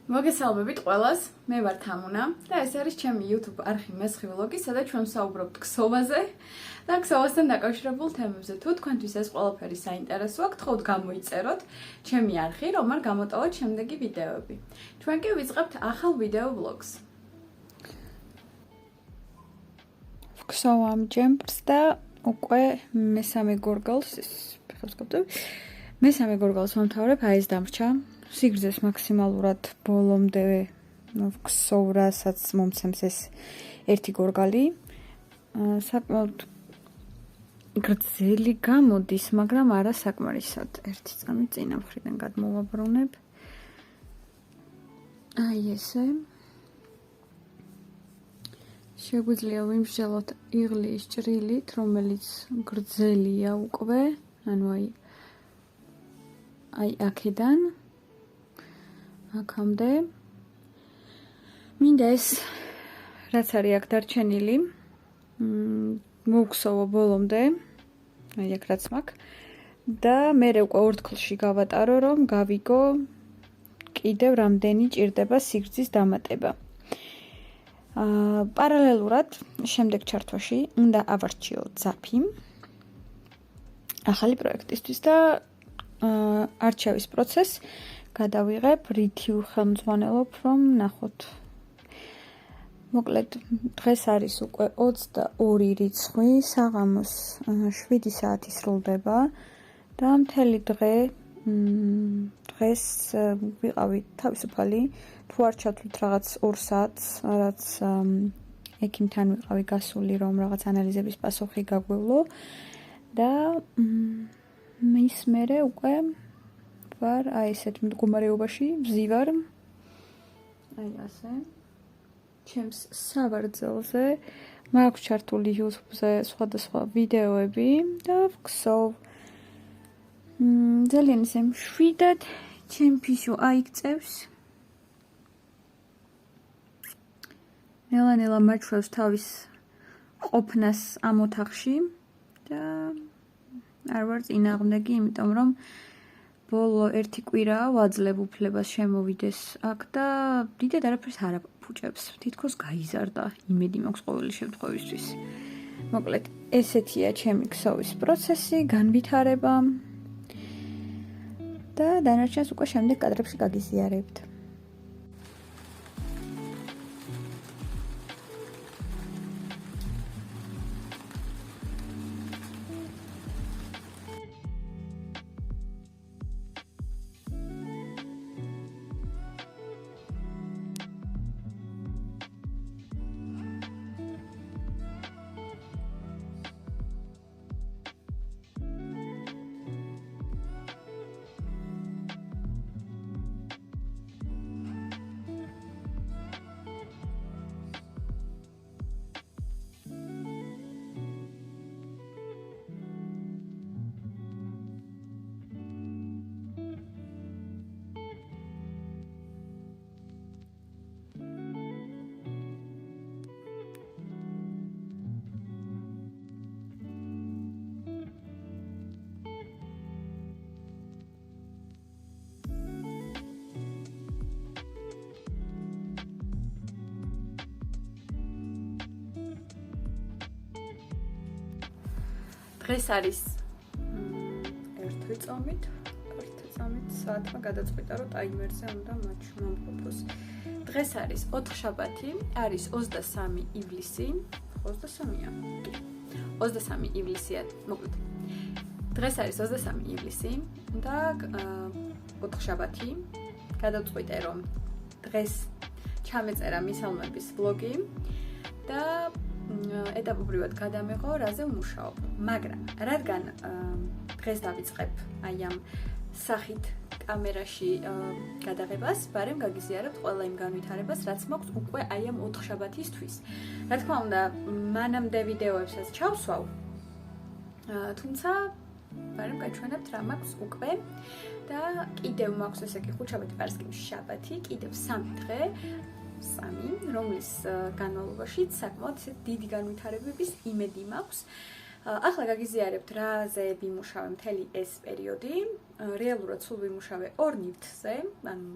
მოგესალმებით ყველას, მე ვარ თამუნა და ეს არის ჩემი YouTube არხი მესხი ვლოგი, სადაც ჩვენ ვსაუბრობთ ქსოვაზე და ქსოვასთან დაკავშირებულ თემებზე. თუ თქვენთვის ეს ყველაფერი საინტერესოა, გთხოვთ გამოიწეროთ ჩემი არხი, რომ არ გამოტოვოთ შემდეგი ვიდეოები. ჩვენ კი ვიწყებთ ახალ ვიდეო ვლოგს. ვქსოვამ ჯემპს და უკვე მესამე გორგალს ვამთავრებ, აი ეს დამრჩა. სიგრძეს მაქსიმალურად ბოლომდე ვქსოვ, რასაც მომცემს ეს ერთი გორგალი. საკმაოდ გრძელი გამოდის, მაგრამ არა საკმარისად. ერთი წამი წინა მხრიდან გადმოვაბრუნებ. აი ესე. შეგვიძლია ვიმსჯელოთ იღლის ჭრილით, რომელიც გრძელია უკვე, ანუ აი აქედან აქამდე. მინდა ეს რაც არის აქ დარჩენილი მოვქსოვო ბოლომდე, აი აქ რაც მაქვს და მე უკვე ორთქლში გავატარო, რომ გავიგო კიდევ რამდენი ჭირდება სიგრძის დამატება. პარალელურად შემდეგ ჩართვაში უნდა ავარჩიო ძაფი ახალი პროექტისთვის და არჩევის პროცესს გადავიღებ, რითი ხელმძღვანელობ, რომ ნახოთ. მოკლედ, დღეს არის უკვე 22 რიცხვი, საღამოს 7 საათი სრულდება და მთელი დღეს ვიყავი თავისუფალი. თუ არ ჩავთვლით რაღაც 2 საათს, რაც ექიმთან ვიყავი გასული, რომ რაღაც ანალიზების პასუხი გაგვევლო და მის მერე უკვე ვარ აი ესეთ მდგომარეობაში, ვზივარ. აი ასე. ჩემს სავარძელზე მაქვს ჩართული YouTube-ზე სხვადასხვა ვიდეოები და ვქსოვ. ძალიან ისე მშვიდად ჩემ ფიშო აიქცევს. ნელა-ნელა მაჩვევს თავის ყოფნას ამ ოთახში და არ ვარ წინააღმდეგი, იმიტომ რომ ბოლო 1 კვირაა ვაძლევ უფლებას შემოვიდეს აქ და დიდად არაფერს არ აფუჭებს. თითქოს გაიზარდა, იმედი მაქვს ყოველი შემთხვევისთვის. მოკლედ, ესეთია ჩემი ქსოვის პროცესი, განვითარება და დანარჩენს უკვე შემდეგ კადრებში გაგიზიარებთ. დღეს არის 1 წამით საათმა გადაწყვიტა, რომ ტაიმერზე უნდა მომყოფოს. დღეს არის 4 შაბათი, არის 23 ივლისი. 23-ია. 23 ივლისია, მოკლედ. დღეს არის 23 ივლისი და 4 შაბათი. გადაწყვიტე, რომ დღეს ჩამეწერა მისალმების ვლოგი და ეტაპობრივად გადამეღო, რაზე ვმუშაობ. მაგრამ რადგან დღეს დავიწყებ აი ამ სახით კამერაში გადაღებას, ბარემ გაგიზიარებთ ყველა იმ განვითარებას, რაც მაქვს უკვე აი ამ 4 შაბათისთვის. რა თქმა უნდა, მანამდე ვიდეოებსაც ჩავსვავ, თუმცა ბარემ გაჩვენებთ რა მაქვს უკვე და კიდევ მაქვს ესე იგი 5 შაბათი, პარასკევი, შაბათი, კიდევ 3 დღე. 3, რომლის განმავლობაში საკმაოდ დიდი განვითარებების იმედი მაქვს. ახლა გაგიზიარებთ რაზე ვიმუშავე მთელი ეს პერიოდი. რეალურად სულ ვიმუშავე 2 ნივთზე, ანუ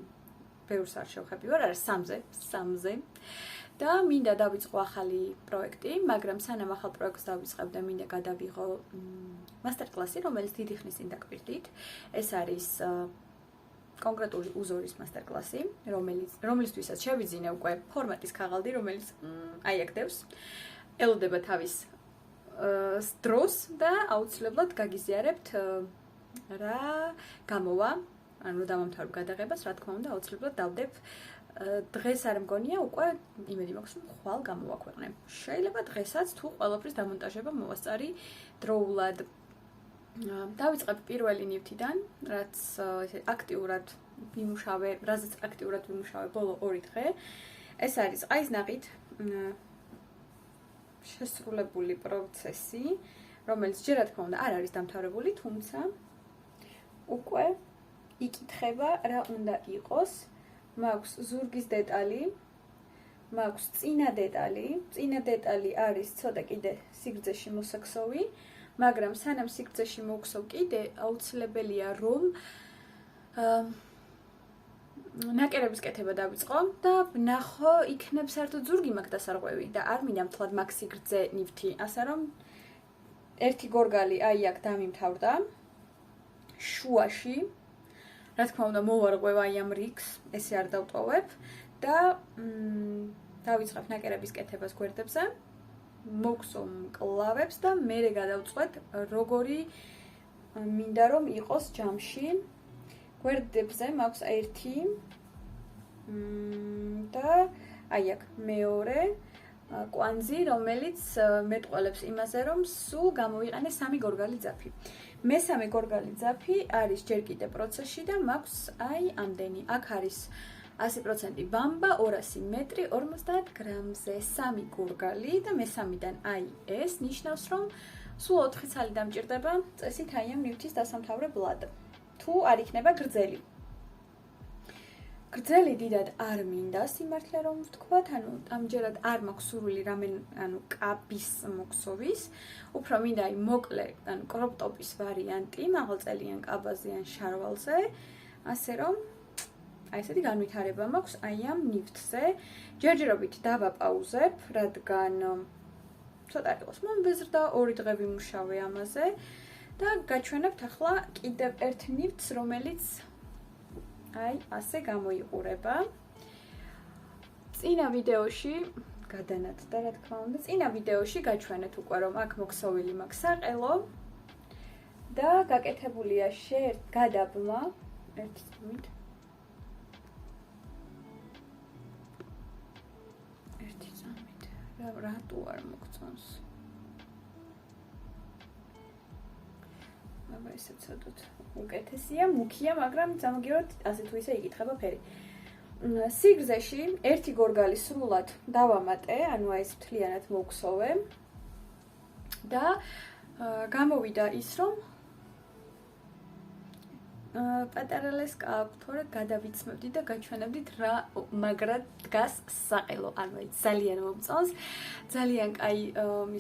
ბევრს არ შევხები ვარ, არა 3-ზე. და მინდა დავიწყო ახალი პროექტი, მაგრამ სანამ ახალ პროექტს დავიწყებ და მინდა გადავიღო მასტერკლასი, რომელიც დიდი ხნის წინ დაკვირდით. ეს არის კონკრეტული უზორის მასტერკლასი, რომლისთვისაც შევიძინე უკვე ფორმატის ქაღალდი, რომელიც აიაკდევს, ელოდება თავის დროს და აუცილებლად გაგიზიარებთ რა გამოვა, ანუ დავამთავრებ გადაღებას, რა თქმა უნდა, აუცილებლად დავდებ დღეს არ მგონია უკვე იმედი მაქვს რომ ხვალ გამოვაქვეყნე. შეიძლება დღესაც თუ ყველაფრის დამონტაჟება მოვასწარი დროულად. დავიწყებ პირველი ნივთიდან, რაც აქტიურად ვიმუშავე, რაზეც აქტიურად ვიმუშავე ბოლო 2 დღე. ეს არის ყაიზნაყით შესრულებული პროცესი, რომელიც ჯერ რა თქმა უნდა არ არის დამთავრებული, თუმცა უკვე იკითხება რა უნდა იყოს. მაქვს ზურგის დეტალი, მაქვს წინა დეტალი. წინა დეტალი არის ცოტა კიდე სიგრძეში მოსაქსოვი, მაგრამ სანამ სიგრძეში მოვქსოვ კიდე აუცილებელია რომ ნაკერების კეთება დავიწყო და ვნახო იქნებ საერთოდ ზურგი მაქვს დასარღვევი და არ მინდა მთლად მაქვს სიგრძე ნივთი, ასე რომ ერთი გორგალი აი აქ დამიმთავრდა შუაში. რა თქმა უნდა მოვარღვევ აი ამ რიგს, ესე არ დავტოვებ და დავიწყებ ნაკერების კეთებას გვერდებზე, მოვქსოვ მკლავებს და მერე გადავწყვეტ როგორი მინდა რომ იყოს ჯამში. გვერდებზე მაქვს ერთი და აი აქ მეორე კვანძი, რომელიც მეტყველებს იმაზე, რომ სულ გამოვიყენე 3 გორგალი ძაფი. მესამე გორგალი ძაფი არის ჯერ კიდე პროცესში და მაქვს აი ამდენი. აქ არის 100% ბამბა, 200 მეტრი, 50 გრამზე 3 გორგალი და მესამიდან აი ეს ნიშნავს, რომ სულ 4 ცალი დამჭირდება წესით აი ამ ნივთის დასამთავრებლად. თუ არ იქნება გრძელი. გრძელი დიდად არ მინდა სიმართლე რომ ვთქვათ, ანუ ამჯერად არ მაქვს სურვილი რამე, ანუ კაპის მოქსოვის, უფრო მინდა აი მოკლე, ანუ კროპ ტოპის ვარიანტი, მაღალწელიან კაბაზე ან შარვალზე, ასე რომ აი ესეთი განვითარება მაქვს აი ამ ნივთზე. ჯერჯერობით დავაპაუზებ, რადგან ცოტა იყოს მომბეზრდა, 2 დღე ვიმუშავე ამაზე და გაჩვენებთ ახლა კიდევ ერთ ნივთს, რომელიც აი ასე გამოიყურება. წინა ვიდეოში გადანათდა, რა თქმა უნდა, წინა ვიდეოში გაჩვენეთ უკვე რომ აქ მოქსოვილი მაქვს საყელო და გაკეთებულია გადაბმა ერთი წამით. რატო არ მოგწონს? აბა ესე ცოტა უკეთესია, მუქია, მაგრამ სამაგიეროდ ასე თუ ისე იკითხება ფერი. სიგრძეში ერთი გორგალი სრულად დავამატე, ანუ აი ეს მთლიანად მოვქსოვე და გამოვიდა ის, რომ პატარა ლესკა აქვს, თორე გადავიცმევდი და გაჩვენებდით რა მაგრად დგას საყელო, ანუ აი ძალიან მომწონს, ძალიან კაი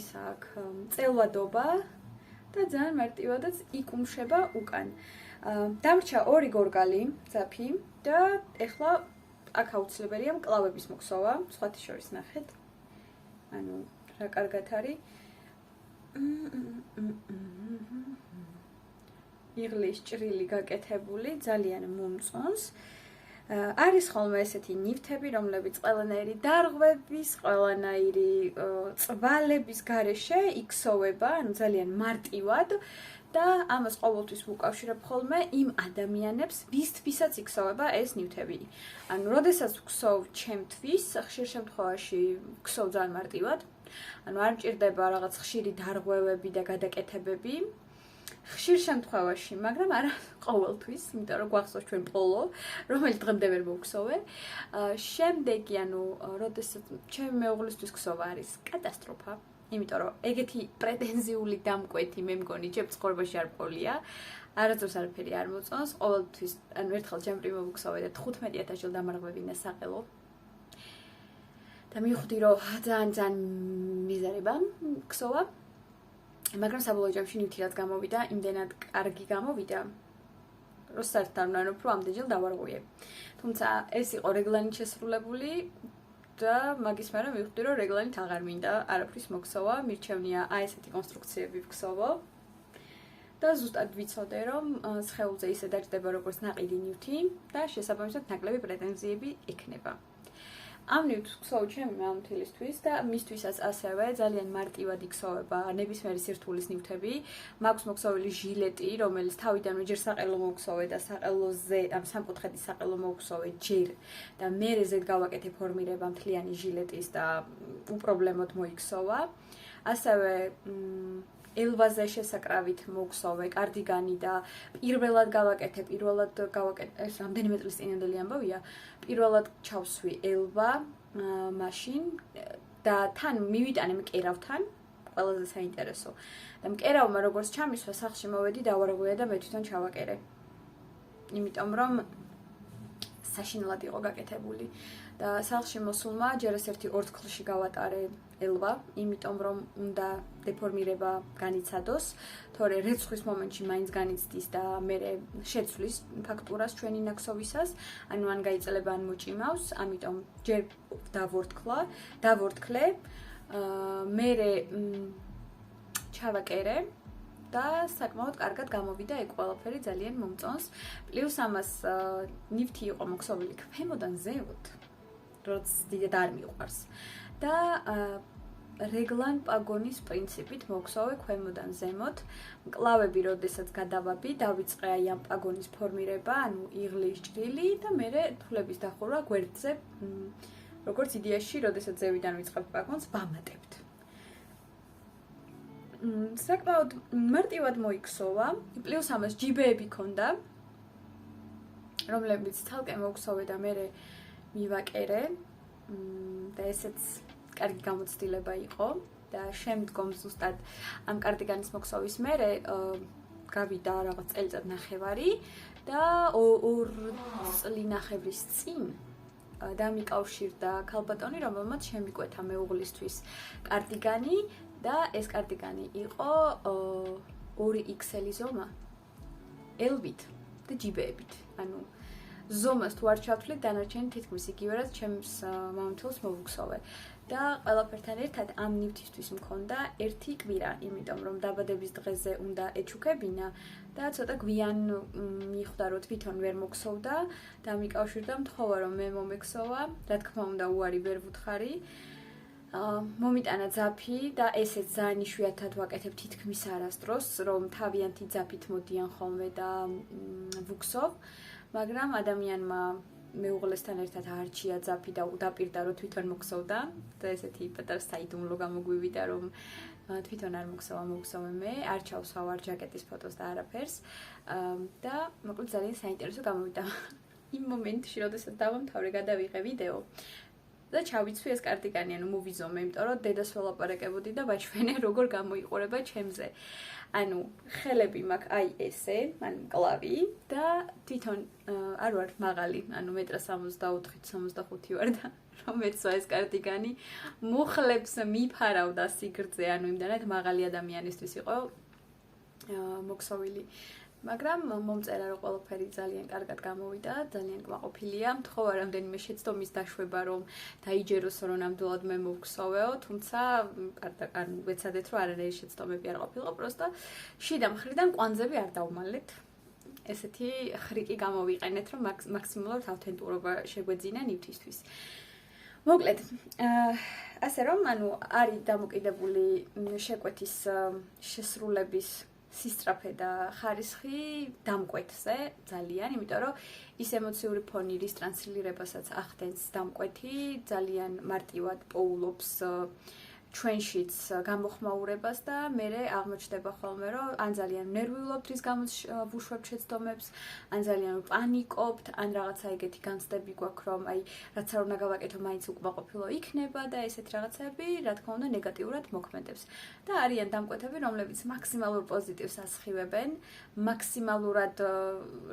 ის აქვს წელვადობა და ძალიან მარტივადაც იკუმშება უკან. დამრჩა 2 გორგალი ძაფი და ეხლა აქ აუცილებელია მკლავების მოქსოვა, სხვათა შორის ნახეთ. ანუ რა კარგად არის. იღლის ჭრილი გაკეთებული, ძალიან მომწონს. არის ხოლმე ესეთი ნივთები, რომლებიც ყველანაირი დარღვევის, ყველანაირი წვალების გარეშე იქსოვება, ანუ ძალიან მარტივად და ამას ყოველთვის ვუკავშირებ ხოლმე იმ ადამიანებს, ვისთვისაც იქსოვება ეს ნივთები. ანუ როდესაც ვქსოვ ჩემთვის, ხშირ შემთხვევაში ვქსოვ ძალიან მარტივად. ანუ არ მჭირდება რაღაც ხშირი დარღვევები და გადაკეთებები. ხშირ შემთხვევაში, მაგრამ არა ყოველთვის, იმიტომ რომ გვახსოვს ჩვენ პოლო, რომელიც დღემდე ვერ მოვქსოვე. შემდეგი, ანუ როდესაც ჩემი მეუღლისთვის ქსოვა არის კატასტროფა, იმიტომ რომ ეგეთი პრეტენზიული დამკვეთი მე მგონი ჩემ ცხოვრებაში არ მყოლია. არასდროს არაფერი არ მოწონს, ყოველთვის, ანუ ერთხელ ჯემპრი მოვქსოვე და 15000 ჯერ დამარღვევინა საყელო. და მივხვდი რომ ძალიან მიზერება ქსოვა. მაგრამ საბოლოო ჯამში ნივთი რაც გამოვიდა, იმდენად კარგი გამოვიდა, რომ საერთოდ არ ვნანობ, რომ ამდენჯერ დავარღვიე. თუმცა ეს იყო რეგლანით შესრულებული და მაგის მერე მივხვდი, რომ რეგლანით აღარ მინდა არაფრის მოქსოვა, მირჩევნია აი ესეთი კონსტრუქციები ვქსოვო. და ზუსტად ვიცოდე, რომ სხეულზე ისე დაჯდება როგორც ნაყიდი ნივთი და შესაბამისად ნაკლები პრეტენზიები ექნება. ამ ნივთს ვქსოვ ჩემი მამთილისთვის და მისთვისაც ასევე ძალიან მარტივად იქსოვება ნებისმიერი სირთულის ნივთები. მაქვს მოქსოვილი ჟილეტი, რომელიც თავიდანვე ჯერ საყელო მოვქსოვე და საყელოზე, ამ სამკუთხედის საყელო მოვქსოვე ჯერ და მერე ზედ გავაკეთე ფორმირება მთლიანი ჟილეტის და უპრობლემოდ მოიქსოვა. ასევე ელვაზე შესაკრავით მოვქსოვე კარდიგანი და პირველად გავაკეთე, ეს რამდენიმე წლის წინანდელი ამბავია, პირველად ჩავსვი ელვა მაშინ და თან მივიტანე მკერავთან, ყველაზე საინტერესო. და მკერავმა როგორც ჩამისვა, სახლში მოვედი, დავარღვია და მე თვითონ ჩავაკერე. იმიტომ რომ საშინლად იყო გაკეთებული. და სახლში მოსულმა ჯერ ეს ერთი ორთქლში გავატარე ელვა, იმიტომ რომ უნდა დეფორმირება განიცადოს, თორე რეცხვის მომენტში მაინც განიცდის და მე შეცვლის ფაქტურას ჩვენი ნაქსოვისას, ანუ ან გაიწელება ან მოჭიმავს, ამიტომ ჯერ დავორთქლე, მე ჩავაკერე და საკმაოდ კარგად გამოვიდა ეგ ყველაფერი ძალიან მომწონს. პლუს ამას ნივთი იყო მოქსოვილი ქვემოდან ზემოთ, რაც დიდად არ მიყვარს. და რეგლან პაგონის პრინციპით მოვქსოვე ქვემოდან ზემოთ. მკლავები როდესაც გადავაბი, დავიწყე აი ამ პაგონის ფორმირება, ანუ იღლის ჭრილი და მერე თვლების დახურვა გვერდზე, როგორც იდეაში, როდესაც ზევიდან ვიწყებ პაგონს, ვამატებთ. საკმაოდ მარტივად მოიქსოვა, პლუს ამას ჯიბეები ქონდა, რომლებიც ცალკე მოვქსოვე და მერე მივაკერე და ესეც კარგი გამოცდილება იყო და შემდგომ ზუსტად ამ კარდიგანის მოქსოვის მერე გავიდა რაღაც წელიწად ნახევარი და 2 წლინახევრის წინ დამიკავშირდა ქალბატონი, რომელმაც შემიკვეთა მეუღლისთვის კარდიგანი და ეს კარდიგანი იყო 2XL ზომა ელვით და ჯიბეებით. ანუ ზომას თუ არ ჩავთვლით, დანარჩენი თითქმის იგივე, რაც ჩემს მამთილს მოვუქსოვე. და ყველაფერთან ერთად ამ ნივთისთვის მქონდა 1 კვირა, იმიტომ რომ დაბადების დღეზე უნდა ეჩუქებინა და ცოტა გვიან მიხვდა, რომ თვითონ ვერ მოქსოვდა და მიკავშირდა მთხოვა, რომ მე მომექსოვა, რა თქმა უნდა უარი ვერ ვუთხარი. მომიტანა ძაფი და ესეც ძალიან იშვიათად ვაკეთებ თითქმის არასდროს, რომ თავიანთი ძაფით მოდიან ხოლმე და ვუქსოვ, მაგრამ ადამიანმა მეუღლესთან ერთად არჩია ძაფი და დაპირდა, რომ თვითონ მოქსოვდა და ესეთი პატარა საიდუმლო გამოგვივიდა, რომ თვითონ არ მოქსოვე მე, არ ჩავსვავ ჯაკეტის ფოტოს და არაფერს და მოკლედ ძალიან საინტერესო გამოვიდა იმ მომენტში, როდესაც დავამთავრე, გადავიღე ვიდეო და ჩავიცვი ეს კარდიგანი, ანუ მოვიზომე, იმიტომ რომ დედას ველაპარაკებოდი და ვაჩვენე როგორ გამოიყურება ჩემზე. ანუ ხელები მაქვს აი ესე, ანუ მკლავი და თვითონ არ ვარ მაღალი, ანუ 1.64-65 ვარ და რომ ეცვა ეს კარდიგანი მუხლებს მიფარავდა სიგრძე, ანუ იმდანაც მაღალი ადამიანისთვის იყო მოქსოვილი. მაგრამ მომწერა რომ ყველაფერი ძალიან კარგად გამოვიდა, ძალიან კმაყოფილია. მთხოვა რამდენიმე შეცდომის დაშვება, რომ დაიჯეროს, რომ ნამდვილად მე მოვქსოვეო, თუმცა არ ვეცადეთ, რომ არანაირი შეცდომები არ ყოფილიყო, პროსტო შიდა მხრიდან კვანძები არ დავმალეთ. ესეთი ხრიკი გამოვიყენეთ, რომ მაქსიმალურად ავთენტურობა შეგვეძინა ნივთისთვის. მოკლედ, ასე რომ, ანუ არის დამოკიდებული შეკვეთის შესრულების სისწრაფე და ხარისხი დამკვეთზე ძალიან, იმიტომ რომ ის ემოციური ფონი, რის ტრანსლირებასაც ახდენს დამკვეთი, ძალიან მარტივად პოულობს ჩვენშიც გამოხმაურებას და მერე აღმოჩნდება ხოლმე, რომ ან ძალიან ნერვიულობთ, რის გამოც ვუშვებთ შეცდომებს, ან ძალიან პანიკობთ, ან რაღაცა ეგეთი განცდები გვაქვს, რომ აი რაც არ უნდა გავაკეთო, მაინც უკმაყოფილო იქნება და ესეთ რაღაცები, რა თქმა უნდა, ნეგატიურად მოქმედებს. და არიან დამკვეთები, რომლებიც მაქსიმალურ პოზიტივს ასხივებენ, მაქსიმალურად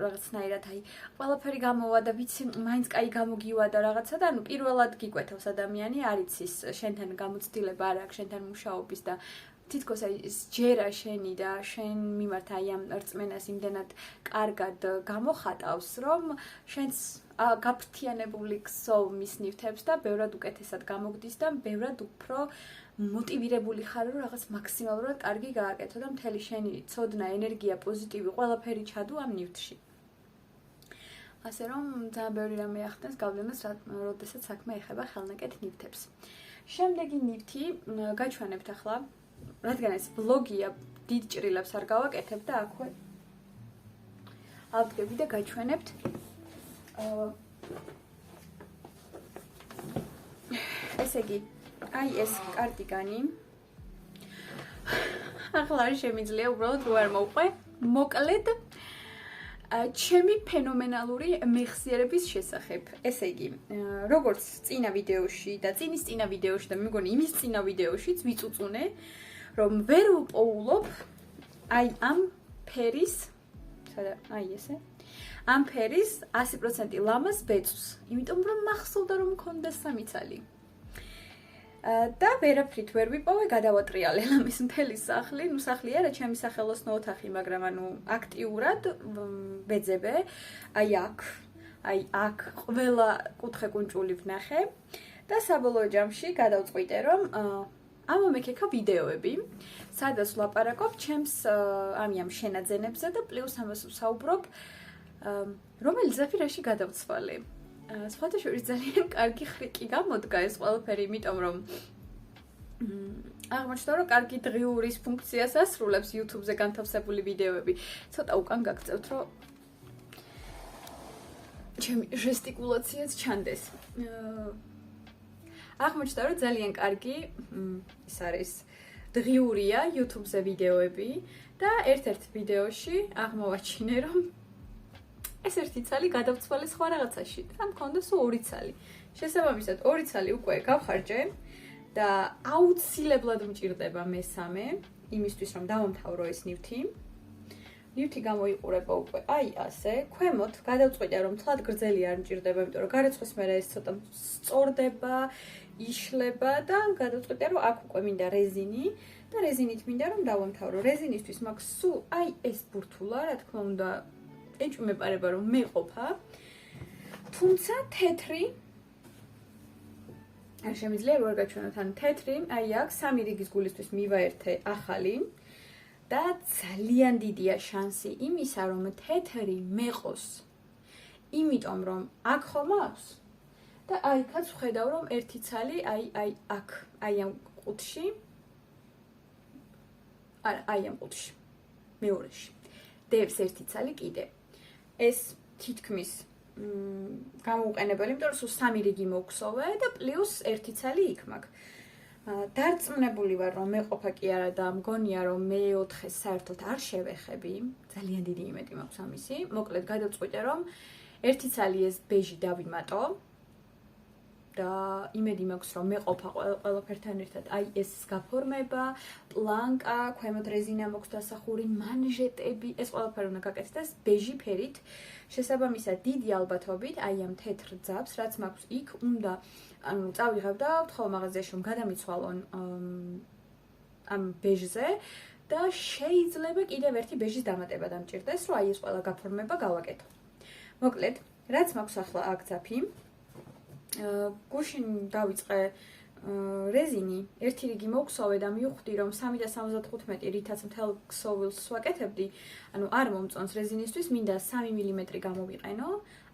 რაღაცნაირად აი ყველაფერი გამოვა და ვიცი, მაინც კაი გამოგივა და რაღაცა და ანუ პირველად გიკვეთავს ადამიანი, არ იცის შენთან გამოცდილება არ აქვს, შენთან მუშაობის და თითქოს აი ეს ჯერა შენი და შენ მიმართ აი ამ რწმენას იმდენად კარგად გამოხატავს, რომ შენს გაფრთიანებული ქსოვმის ნივთებს და ბევრად უკეთესად გამოგდის და ბევრად უფრო მოტივირებული ხარ, რომ რაღაც მაქსიმალურად კარგი გააკეთო და მთელი შენი ცოდნა, ენერგია, პოზიტივი, ყველაფერი ჩადო ამ ნივთში. ასე რომ ძალიან ბევრი რამე ახდენს გავლენას, როდესაც საქმე ეხება ხელნაკეთ ნივთებს. შემდეგი ნივთი გაჩვენებთ ახლა, რადგან ეს ვლოგია, დიდ ჭრილებს არ გავაკეთებ და აქვე ავდგები და გაჩვენებთ. ესე იგი, აი ეს კარტიგანი. ახლა არ შემიძლია უბრალოდ რო არ მოვყვე. მოკლედ ჩემი ფენომენალური მეხსიერების შესახებ. ესე იგი, როგორც წინა ვიდეოში და წინის წინა ვიდეოში და მეგონი იმის წინა ვიდეოშიც ვიწუწუნე, რომ ვერ ვპოულობ აი ამ ფერის, სადა, აი ესე. ამ ფერის 100% ლამაზ ბეწვს, იმიტომ რომ მახსოვდა რომ მქონდა 3 ცალი. და ვერაფრით ვერ ვიპოვე, გადავატრიალე ლამის მთელი სახლი, ნუ სახლი არა, ჩემი სახელოსნო ოთახი, მაგრამ ანუ აქტიურად ვეძებე, აი აქ ყველა კუთხე კუნჭული ვნახე და საბოლოო ჯამში გადავწყვიტე, რომ ამომექექა ვიდეოები, სადაც ვლაპარაკობ ჩემს ამ შენაძენებზე და პლუს ამას ვსაუბრობ, რომელიც ზაფირაში გადავცვალე. სხვათა შორის ძალიან კარგი ხრიკი გამოდგა ეს ყველაფერი, იმიტომ რომ აღმოჩნდა, რომ კარგი დღიურის ფუნქციას ასრულებს YouTube-ზე განთავსებული ვიდეოები. ცოტა უკან გაგწევთ, რომ ჩემი ჟესტიკულაციაც ჩანდეს. აღმოჩნდა, რომ ძალიან კარგი ის არის დღიურია YouTube-ზე ვიდეოები და ერთ-ერთ ვიდეოში აღმოვაჩინე, რომ ეს ერთი ცალი გადავცვალე სხვა რაღაცაში და მქონდა სულ 2 ცალი. შესაბამისად 2 ცალი უკვე გავხარჯე და აუცილებლად მჭირდება მესამე, იმისთვის რომ დავამთავრო ეს ნივთი. ნივთი გამოიყურება უკვე აი ასე. ქვემოთ გადავწყვიტე რომ თლად გრძელი არ მჭირდება, იმიტომ რომ გარეცხვის მერე ეს ცოტა სწორდება, იშლება და გადავწყვიტე რომ აქ უკვე მინდა რეზინი და რეზინით მინდა რომ დავამთავრო. რეზინისთვის მაქვს სულ აი ეს ბურთულა, რა თქმა უნდა ეჭვმეპარება რომ მეყოფა, თუმცა თეთრი არ შემიძლია რომ არ გაჩვენოთ, ან თეთრი, აი აქ 3 რიგის გულისთვის მივაერთე ახალი და ძალიან დიდია შანსი იმისა, რომ თეთრი მეყოს, იმიტომ რომ აქ ხომ აქვს და აიქაც ვხედავ რომ ერთი ცალი აი აქ, აი ამ ყუთში, არა, აი ამ ყუთში, მეორეში. დევს ერთი ცალი კიდე. ეს თითქმის გამოუყენებელი, იმიტომ რომ სულ 3 რიგი მოგხსოვე და პლუს ერთი ცალი იქ მაქვს. დარწმუნებული ვარ, რომ მეყოფა კი არა და მგონია, რომ მე-4-ს საერთოდ არ შევეხები. ძალიან დიდი იმედი მაქვს ამისი. მოკლედ გადავწყვიტე, რომ ერთი ცალი ეს ბეჟი დავიმატო და იმედი მაქვს, რომ მეყოფა ყველაფერთან ერთად აი ეს გაფორმება, პლანკა, ქვემოთ რეზინა მაქვს დასახური, მანჟეტები, ეს ყველაფერი უნდა გაკეთდეს ბეჟი ფერით. შესაბამისად, დიდი ალბათობით აი ამ თეთრ ძაბს, რაც მაქვს იქ, უნდა წავიღებ და ვთხოვ მაღაზიაში რომ გადამიცვალონ ამ ბეჟზე და შეიძლება კიდევ ერთი ბეჟის დამატება დამჭირდეს, რომ აი ეს ყველა გაფორმება გავაკეთო. მოკლედ, რაც მაქვს ახლა აქ ძაფი, გუშინ დავიწყე რეზინი, ერთი რიგი მოვხსოვე და მივხვდი, რომ 3.75, რითაც მთელ ქსოვილს ვაკეთებდი, ანუ არ მომწონს რეზინისთვის, მინდა 3 მმ გამოვიყენო,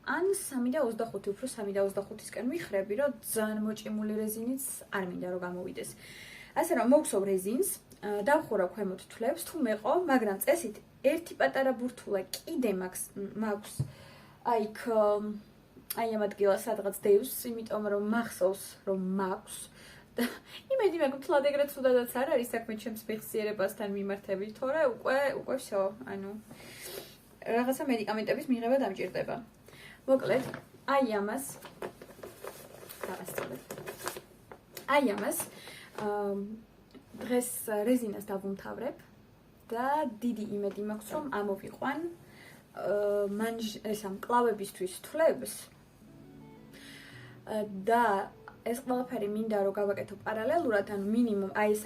ან 3.25, უფრო 3.25-ისკენ მიხრები, რომ ძალიან მოჭიმული რეზინიც არ მინდა რომ გამოვიდეს. ასე რომ მოვხსოვ რეზინს, დავხურა ქვემოთ თვლებს, თუ მეყო, მაგრამ წესით ერთი პატარა ბურთულა კიდე მაქვს აიქ აი ამ ადგილას სადღაც დევს, იმიტომ რომ მახსოვს რომ მაქვს და იმედი მაქვს თლად ეგრეთ ცუდადაც არ არის საქმე ჩემს მეხსიერებასთან მიმართებით, თორე უკვე всё, ანუ რაღაცა მედიკამენტების მიღება დამჭირდება. მოკლედ, აი ამას დავასწავლებ. აი ამას დღეს რეზინას დავუმთავრებ და დიდი იმედი მაქვს რომ ამოვიყვან ეს ამ კლავებისთვის თვლებს და ეს ყველაფერი მინდა რომ გავაკეთო პარალელურად, ანუ მინიმუმ აი ეს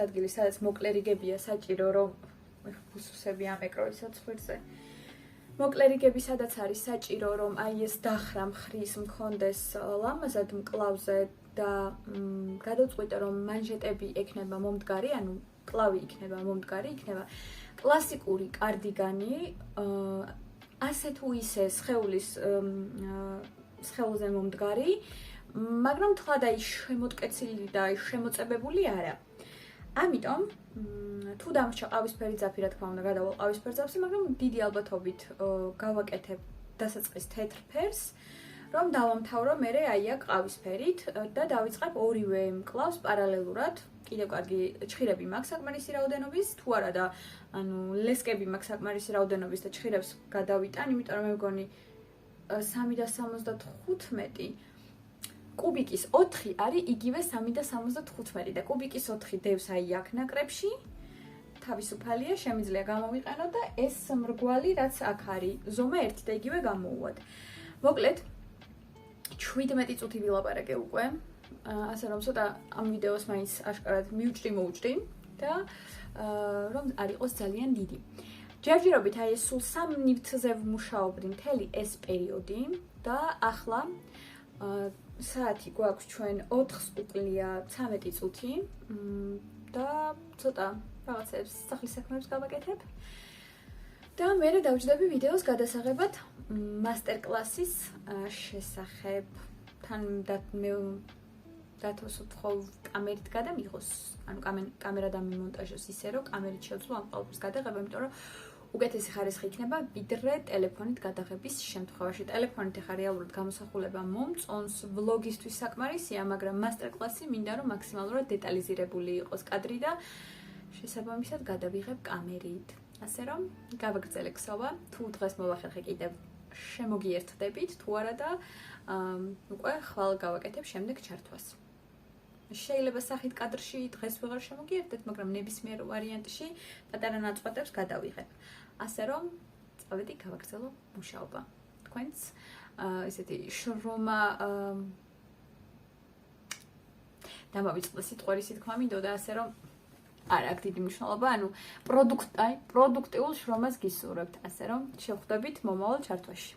ადგილი, სადაც მოკლერიგებია საჭირო რომ ფუსუსები ამეკრო სიცოცხლეზე. მოკლერიგები სადაც არის საჭირო რომ აი ეს დახრა მხრის მქონდეს ლამაზად მკლავზე და გადავწყვიტე რომ მანჟეტები ექნება მომდგარი, ანუ კლავი იქნება მომდგარი, იქნება კლასიკური კარდიგანი, ასე თუ ისე სხეულზე მომდგარი, მაგრამ თლად აი შემოტკეცილი და შემოწებებული არა. ამიტომ თუ დამრჩა ყავისფერი ძაფი, რა თქმა უნდა, გადავალ ყავისფერ ძაფზე, მაგრამ დიდი ალბათობით გავაკეთებ დასაწყის თეთრ ფერს, რომ დავამთავრო მერე აი აქ ყავისფერით და დავიწყებ ორივე მკლავს პარალელურად. კიდევ კარგი ჩხირები მაქვს საკმარისი რაოდენობის, თუ არა და ანუ ლესკები მაქვს საკმარისი რაოდენობის და ჩხირებს გადავიტან, იმიტომ რომ მე მგონი 3.75 კუბიკის 4 არის იგივე 3.75 და კუბიკის 4 დევს აი აქ ნაკრებში. თავისუფალია, შემიძლია გამოვიყენო და ეს მრგვალი რაც აქ არის, ზომა ერთი და იგივე გამოვუვად. მოკლედ 17 წუთი ვილაპარაკე უკვე. ასე რომ ცოტა ამ ვიდეოს მაინც აშკარად მივჭრი და რომ არ იყოს ძალიან დიდი. ჯერჯერობით აი ეს სულ 3 ნივთზე ვმუშაობდი მთელი ეს პერიოდი და ახლა საათი გვაქვს ჩვენ 4-ს უკლია 13 წუთი და ცოტა რაღაცებს სახლის საქმეებს გავაკეთებ. და მე დავჯდები ვიდეოს გადასაღებად მასტერკლასის შესახებ. თან მე დათოსოთ ხო კამერით გადამიღოს, ანუ კამერა დამიმონტაჟოს ისე რომ კამერით შევძლო ამ ყველაფერს გადაღება, იმიტომ რომ უკეთესი ხარისხი იქნება ვიდრე ტელეფონით გადაღების შემთხვევაში. ტელეფონით ახლა რეალურად გამოსახულება მომწონს, ვლოგისთვის საკმარისია, მაგრამ მასტერკლასი მინდა რომ მაქსიმალურად დეტალიზირებული იყოს კადრი და შესაბამისად გადავიღებ კამერით. ასე რომ გავაგრძელე ქსოვა, თუ დღეს მოვახერხე კიდევ შემოგიერთდებით, თუ არა და უკვე ხვალ გავაკეთებ შემდეგ ჩართვას. შეიძლება სახით კადრში დღეს ვეღარ შემოგიერთდეთ, მაგრამ ნებისმიერ ვარიანტში პატარა ნაწყვეტებს გადავიღებ. ასე რომ წავედი გავაგრძელო მუშაობა. თქვენც ესეთი შრომა დამავიწყდა სიტყვისი თქვა მინდოდა, ასე რომ არ აქვს დიდი მნიშვნელობა, ანუ პროდუქტიულ შრომას გისურვებთ, ასე რომ შევხვდებით მომავალ ჩართვაში.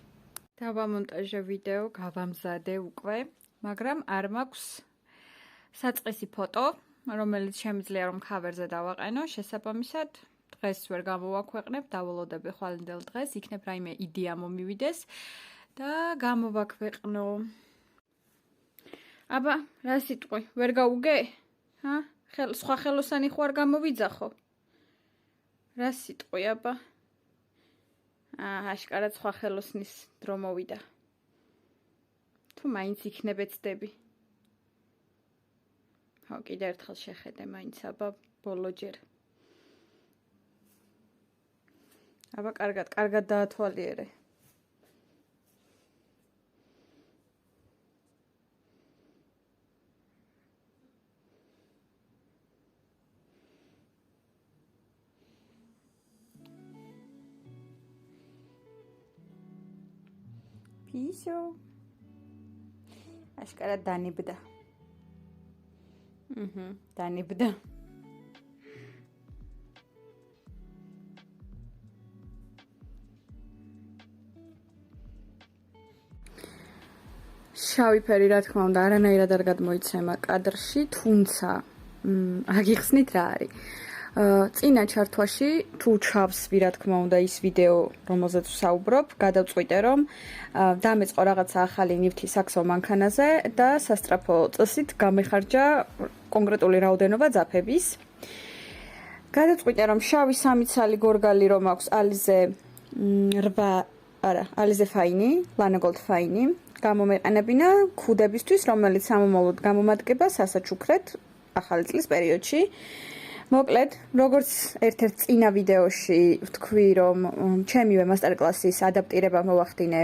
დავამონტაჟე ვიდეო, გავამზადე უკვე, მაგრამ არ მაქვს საწყისი ფოტო, რომელიც შემიძლია რომ ქავერზე დავაყენო, შესაბამისად დღეს ვერ გამოვაქვეყნებ, დავალოდები ხვალინდელ დღეს, იქნებ რაიმე იდეა მომივიდეს და გამოვაქვეყნო. აბა, რა სიტყვი, ვერ გაუგე? სხვა ხელოსანი ხო არ გამოვიძახო? რა სიტყვი, აბა? აშკარად სხვა ხელოსნის დრო მოვიდა. თუ მაინც იქნებ ეცდები. ხო, კიდევ ერთხელ შეხედე მაინც, აბა, ბოლოჯერ. აბა, კარგად დაათვალიერე. ისო აშკარად დანებდა. დანებდა. შავი ფერი რა თქმა უნდა არანაირად არ გადმოიცემა კადრში, თუმცა აგიხსნით რა არის. წინა ჩართვაში თუ ჩავსვი რა თქმა უნდა ის ვიდეო, რომელზეც ვსაუბრობ, გადავწყვიტე რომ დამეწყო რაღაცა ახალი ნივთი საქსო მანქანაზე და სასტრაფო წესით გამეხარჯა კონკრეტული რაოდენობა ძაფების. გადავწყვიტე რომ შავი 3 ცალი გორგალი რომ აქვს ალიზე ფაინი, ლანა გოლდ ფაინი, გამომეყენებინა ქუდებისთვის, რომელიც სამომავლოდ გამომადგება სასაჩუქრად ახალი წლის პერიოდში. მოკლედ, როგორც ერთ-ერთ წინა ვიდეოში ვთქვი, რომ ჩემივე მასტერკლასის ადაპტირება მოვახდინე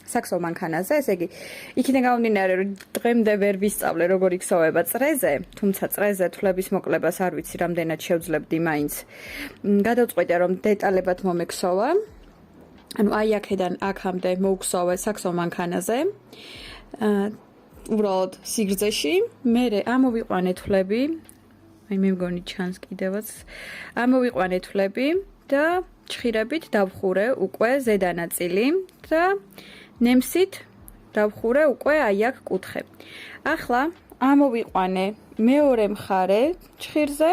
საქსო მანქანაზე, ესე იგი, იქიდან გამომდინარე, რომ დღემდე ვერ ვისწავლე როგორ იქსოვება წრეზე, თუმცა წრეზე თვლების მოკლებას არ ვიცი, რამდენად შევძლებდი მაინც. გადავწყვიტე, რომ დეტალებად მომექსოვა. ანუ აი აქედან აქამდე მოვქსოვე საქსო მანქანაზე. უბრალოდ სიგრძეში, მე ამოვიყვანე თვლები, აი მე მგონი ჩანს კიდევაც, ამოვიყვანე თვლები და ჩხირებით დავხურე უკვე ზედა ნაწილი და ნემსით დავხურე უკვე აი აქ კუთხე. ახლა ამოვიყვანე მეორე მხარე ჩხირზე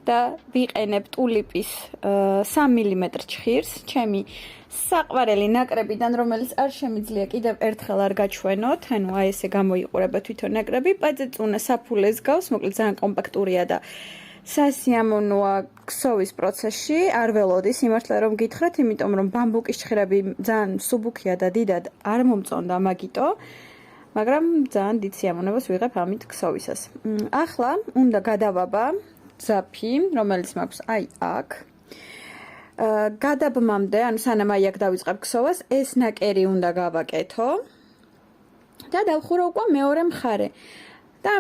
და ვიყენებ ტულიპის 3 მმ ჩხირს, ჩემი საყვარელი ნაკრებიდან, რომელიც არ შემიძლია კიდევ ერთხელ არ გაჩვენოთ, ანუ აი ესე გამოიყურება თვითონ ნაკრები, პაწეწუნა საფულეს გავს, მოკლედ ძალიან კომპაქტურია და სასიამოვნოა ქსოვის პროცესში, არ ველოდი სიმართლე რომ გითხრათ, იმიტომ რომ ბამბუკის ჩხირები ძალიან მსუბუქია და დიდად არ მომწონდა მაგიტო, მაგრამ ძალიან დიდ სიამოვნებას ვიღებ ამით ქსოვისას. ახლა უნდა გადავაბა ძაფი, რომელიც მაქვს აი აქ. გადაბმამდე, ანუ სანამ აი აქ დავიწყებ ქსოვას, ეს ნაკერი უნდა გავაკეთო და დავხურე უკვე მეორე მხარე. და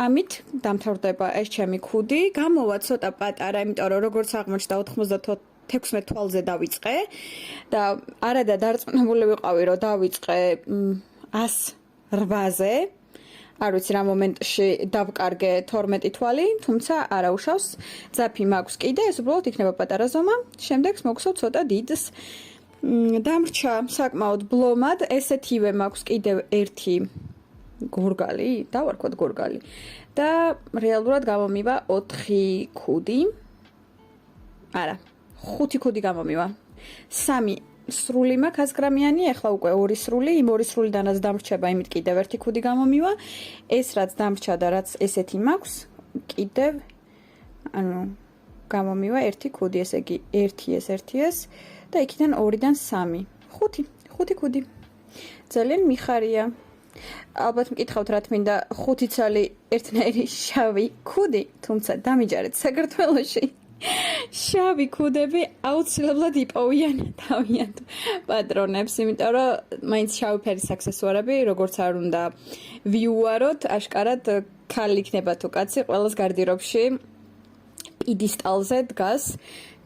ამით დამთავრდება ეს ჩემი ქუდი. გამოვა ცოტა პატარა, იმიტომ რომ როგორც აღმოჩნდა 96 თვალზე დავიწყე და არადა დარწმუნებული ვიყავი, რომ დავიწყე 108-ზე. არ ვიცი რა მომენტში დავკარგე 12 თვალი, თუმცა არა უშავს. ძაფი მაქვს კიდე, ეს უბრალოდ იქნება პატარა ზომა. შემდეგ მოგხსოვ ცოტა დიდს. დამრჩა საკმაოდ ბლომად, ესეთივე მაქვს კიდევ ერთი გორგალი, დავარქვათ გორგალი. და რეალურად გამომივა 4 ქუდი. არა, 5 ქუდი გამომივა. 3 სრული მაქვს 100 გრამიანი, ახლა უკვე 2 სრული, იმ 2 სრულიდანაც დამრჩება, იმით კიდევ ერთი ქუდი გამომივა. ეს რაც დამრჩა და რაც ესეთი მაქვს, კიდევ ანუ გამომივა ერთი ქუდი, ესე იგი 1 ეს და იქიდან 2-დან 3. 5 ქუდი. ძალიან მიხარია. ალბათ მკითხავთ რა თმინდა 5 ცალი ერთნაირი შავი ქუდი, თუმცა დამიჯერეთ საქართველოში. შავი ქუდები აუცილებლად იპოვიან თავიანთ პატრონებს, იმიტომ რომ მაინც შავი ფერის აქსესუარები, როგორც არ უნდა ვიუაროთ, აშკარად ქალი იქნება თუ კაცი, ყველას გარდირობში პიდისტალზე დგას.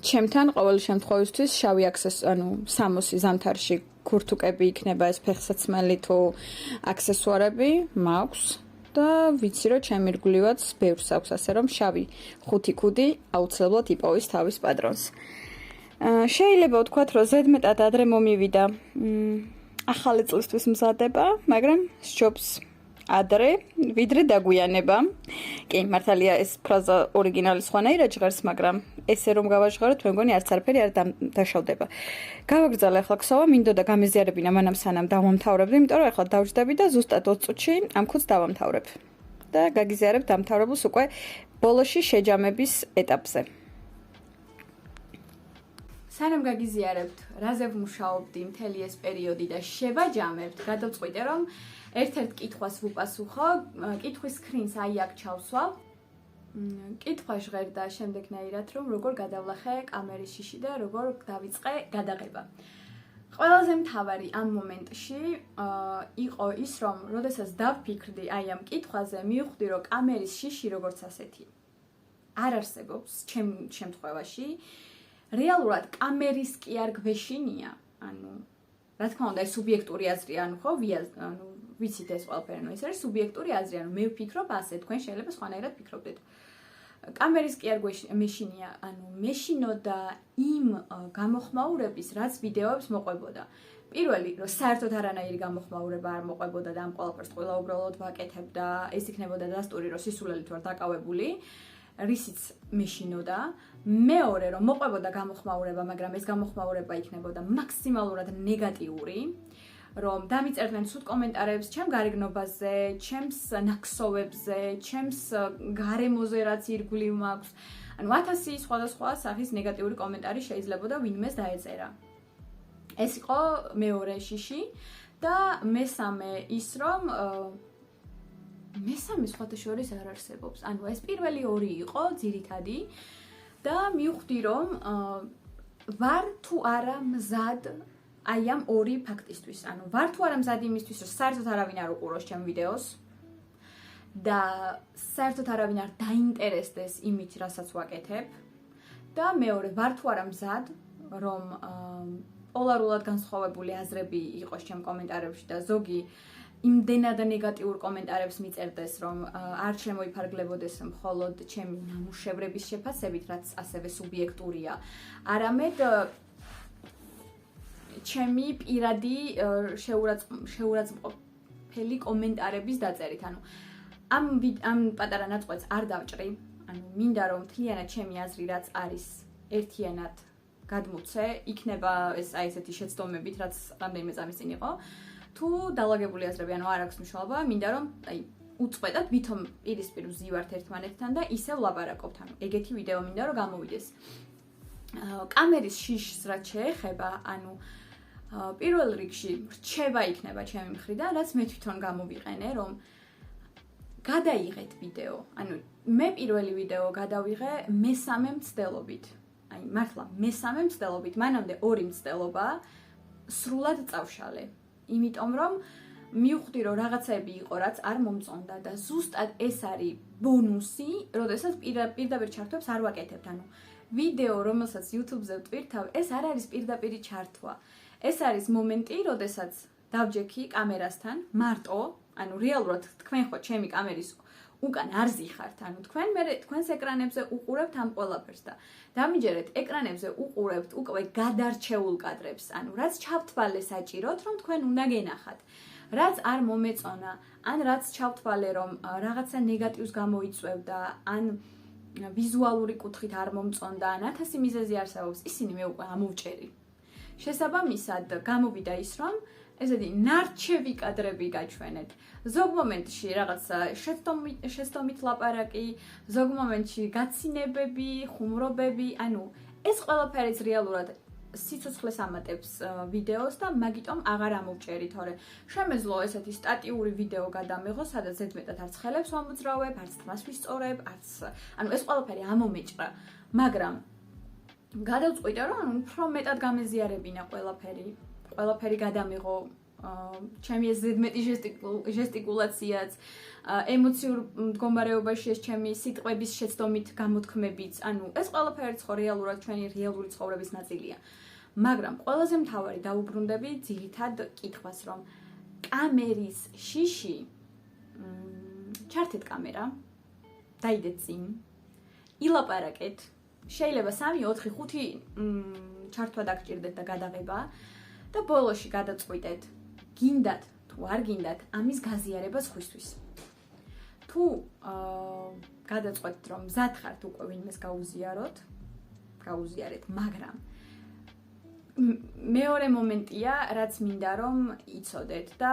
ჩემთან ყოველ შემთხვევისთვის შავი ანუ სამოსი ზამთარში ქურთუკები იქნება ეს ფეხსაცმელი თუ აქსესუარები მაქვს. და ვიცი რომ ჩემი ირგვლივაც ბევრს აქვს, ასე რომ შავი 5 ქუდი აუცილებლად იპოვის თავის პატრონს. შეიძლება ვთქვათ, რომ ზედმეტად ადრე მომივიდა ახალი წლისთვის მზადება, მაგრამ სჯობს ადრე, ვიდრე დაგვიანება. კი, მართალია ეს ფრაზა ორიგინალი სხვანაირად ჟღერს, მაგრამ ესე რომ გავაჟღეროთ, მე მგონი არც არაფერი არ დაშავდება. გავაგრძელე ახლა ქსოვა, მინდოდა გამეზიარებინა მანამ სანამ დავამთავრებდი, იმიტომ რომ ახლა დავჯდები და ზუსტად 20 წუთში ამ ქუდს დავამთავრებ. და გაგიზიარებ დამთავრებულს უკვე ბოლოში შეჯამების ეტაპზე. სანამ გაგიზიარებთ, რაზე ვმუშაობდი მთელი ეს პერიოდი და შევაჯამებთ, გადავწყვიტე რომ ერთ-ერთ კითხვას ვუპასუხო, კითხვის სკრინს აი აქ ჩავსვავ. კითხვა ჟღერდა შემდეგნაირად, რომ როგორ გადავლახე კამერის შიში და როგორ დავიწყე გადაღება. ყველაზე მთავარი ამ მომენტში იყო ის, რომ როდესაც დავფიქრდი აი ამ კითხვაზე, მივხვდი, რომ კამერის შიში როგორც ასეთი არ არსებობს ჩემ შემთხვევაში. რეალურად კამერის კი არ გვეშინია, ანუ რა თქმა უნდა, ეს სუბიექტური აზრია, ანუ ხო, ანუ ვიცით ეს ყველაფერი, ეს არის სუბიექტური აზრი, ანუ მე ვფიქრობ ასე, თქვენ შეიძლება სხვანაირად ფიქრობდეთ. კამერის კი არ მეშინია, ანუ მეშინოდა იმ გამოხმაურების, რაც ვიდეოებს მოყვებოდა. პირველი, რომ საერთოდ არანაირი გამოხმაურება არ მოყვებოდა და ამ ყველაფერს ყველა უბრალოდ ვაკეთებ და ეს იქნებოდა დასტური, რომ სისულელით ვარ დაკავებული, რისიც მეშინოდა. მეორე, რომ მოყვებოდა გამოხმაურება, მაგრამ ეს გამოხმაურება იქნებოდა მაქსიმალურად ნეგატიური. რომ დამიწერდნენ ცუდ კომენტარებს ჩემ გარეგნობაზე, ჩემს ნაქსოვებზე, ჩემს გარემოზე რაც ირგვლივ მაქვს. ანუ 1000 სხვადასხვა სახის ნეგატიური კომენტარი შეიძლებოდა ვინმეს დაეწერა. ეს იყო მეორე შიში და მესამე ის რომ მესამე სხვათა შორის არ არსებობს. ანუ ეს პირველი ორი იყო ძირითადი და მივხვდი რომ ვარ თუ არა მზად აი ამ ორი ფაქტისთვის, ანუ ვარ თუ არა მზად იმისთვის, რომ საერთოდ არავინ არ უყუროს ჩემ ვიდეოს და საერთოდ არავინ არ დაინტერესდეს იმით, რასაც ვაკეთებ და მეორე, ვარ თუ არა მზად, რომ პოლარულად განსხვავებული აზრები იყოს ჩემ კომენტარებში და ზოგი იმდენად ნეგატიურ კომენტარებს მიწერდეს, რომ არ შემოიფარგლებოდეს მხოლოდ ჩემი ნამუშევრების შეფასებით, რაც ასევე სუბიექტურია, არამედ ჩემი პირადი შეურაცხმყოფელი კომენტარების დაწერით. ანუ ამ პატარა ნაწყვეტს არ დავჭრი, ანუ მინდა რომ მთლიანად ჩემი აზრი რაც არის ერთიანად გადმოცე, იქნება ეს აი ესეთი შეცდომებით, რაც რამდენიმე წამის წინ იყო. თუ დალაგებული აზრები, ანუ არ აქვს მნიშვნელობა, მინდა რომ აი უწყვეტად ვითომ პირისპირ ვზივართ ერთმანეთთან და ისევ ვლაპარაკობთ. ანუ ეგეთი ვიდეო მინდა რომ გამოვიდეს. კამერის შიშს რაც შეეხება, ანუ პირველ რიგში რჩება იქნება ჩემი მხრიდან, რაც მე თვითონ გამოვიყენე, რომ გადაიღეთ ვიდეო. ანუ მე პირველი ვიდეო გადავიღე მესამე მცდელობით. აი მართლა მესამე მცდელობით, მანამდე ორი მცდელობა სრულად წავშალე. იმიტომ რომ მივხვდი რომ რაღაცები იყო რაც არ მომწონდა და ზუსტად ეს არის ბონუსი, როდესაც პირდაპირ ჩართვებს არ ვაკეთებთ. ანუ ვიდეო, რომელსაც YouTube-ზე ვტვირთავ, ეს არ არის პირდაპირი ჩართვა. ეს არის მომენტი, როდესაც დავჯექი კამერასთან მარტო, ანუ რეალურად თქვენ ხო ჩემი კამერის უკან არ ზიხართ, ანუ თქვენს ეკრანებზე უყურებთ ამ ყველაფერს და დამიჯერეთ ეკრანებზე უყურებთ უკვე გადარჩეულ კადრებს, ანუ რაც ჩავთვალე საჭიროთ, რომ თქვენ უნდა გენახათ. რაც არ მომეწონა, ან რაც ჩავთვალე, რომ რაღაცა ნეგატივს გამოიწვევდა, ან ვიზუალური კუთხით არ მომწონდა, ან 1000 მიზეზი არსებობს, ისინი მე უკვე ამოვჭერი. შესაბამისად, გამოვიდა ის, რომ ესეთი ნარჩევი კადრები გაჩვენეთ. ზოგ მომენტში რაღაცა შეცდომით ლაპარაკი, ზოგ მომენტში გაცინებები, ხუმრობები, ანუ ეს ყველაფერიც რეალურად სიცოცხლეს ამატებს ვიდეოს და მაგიტომ აღარ ამოვჭერი, თორე შემეძლო ესეთი სტატიური ვიდეო გადამიღო, სადაც ზედმეტად არც ხელებს ვამოძრავებ, არც თმას ვისწორებ, ანუ ეს ყველაფერი ამომეჭრა, მაგრამ გადავწყვიტე, რომ უფრო მეტად გამეზიარებინა ყველაფერი გადამიღო, ჩემი ეს ზედმეტი ჟესტიკულაციაც, ემოციურ მდგომარეობაში ეს ჩემი სიტყვების შეცდომით გამოთქმებიც, ანუ ეს ყველაფერიც ხო რეალურად ჩვენი რეალური ცხოვრების ნაწილია. მაგრამ ყველაზე მთავარი დაუბრუნდები ძირითად კითხვას, რომ კამერის შიში ჩართეთ კამერა, დაიდეთ წინ, ილაპარაკეთ, შეიძლება 3, 4, 5 ჩართვა დაგჭირდეთ და გადაღება და ბოლოში გადაწყვიტეთ, გინდათ თუ არ გინდათ ამის გაზიარება სხვისთვის. თუ გადაწყვეტთ, რომ მზად ხართ უკვე ვინმეს გაუზიარეთ, მაგრამ მეორე მომენტია, რაც მინდა რომ იცოდეთ და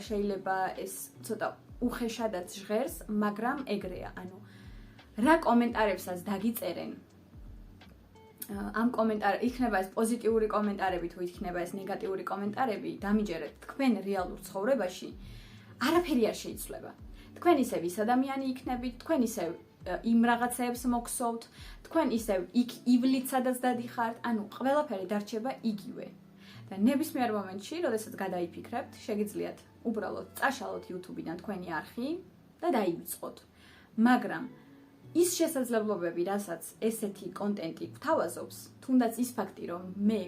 შეიძლება ეს ცოტა უხეშადაც ჟღერს, მაგრამ ეგრეა, ანუ რა კომენტარებსაც დაგიწერენ ამ იქნება ეს პოზიტიური კომენტარები თუ იქნება ეს ნეგატიური კომენტარები, დამიჯერეთ თქვენ რეალურ ცხოვრებაში არაფერი არ შეიცვლება. თქვენ ისევ ის ადამიანი იქნებით, თქვენ ისევ იმ რაღაცეებს მოგსოვთ, თქვენ ისევ იქ ივლით სადაც დადიხართ, ანუ ყველაფერი დარჩება იგივე. და ნებისმიერ მომენტში, როდესაც გადაიფიქრებთ, შეგიძლიათ უბრალოდ წაშალოთ YouTube-დან თქვენი არხი და დაივიწყოთ. მაგრამ ის შესაძლებლობები, რასაც ესეთი კონტენტი გვთავაზობს, თუნდაც ის ფაქტი, რომ მე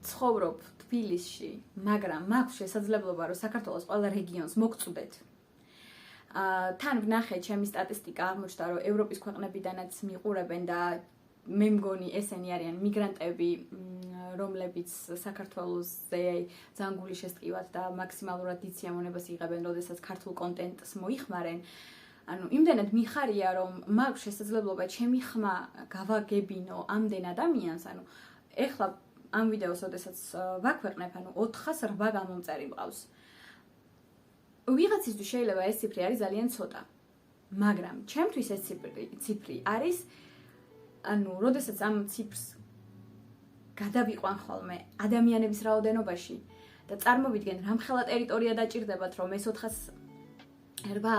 ცხოვრობ თბილისში, მაგრამ მაქვს შესაძლებლობა, რომ საქართველოს ყველა რეგიონს მოგწუდეთ. თან ვნახე ჩემი სტატისტიკა აღმოჩნდა, რომ ევროპის ქვეყნებიდანაც მიყურებენ და მე მგონი ესენი არიან მიგრანტები, რომლებიც საქართველოსზე ძალიან გული შესტყივად და მაქსიმალურად დიდ სიამოვნებას იღებენ, როდესაც ქართულ კონტენტს მოიხმარენ. ანუ იმდენად მიხარია, რომ მაქვს შესაძლებლობა ჩემი ხმა გავაგებინო ამდენ ადამიანს, ანუ ეხლა ამ ვიდეოს, როდესაც ვაქვეყნებ, ანუ 408 გამომწერი მყავს. ვიღაცისთვის შეიძლება ეს ციფრი არის ძალიან ცოტა, მაგრამ ჩემთვის ეს ციფრი არის, ანუ როდესაც ამ ციფრს გადავიყვან ხოლმე ადამიანების რაოდენობაში და წარმოვიდგენ, რამხელა ტერიტორია დაჭირდებათ, რომ ეს 408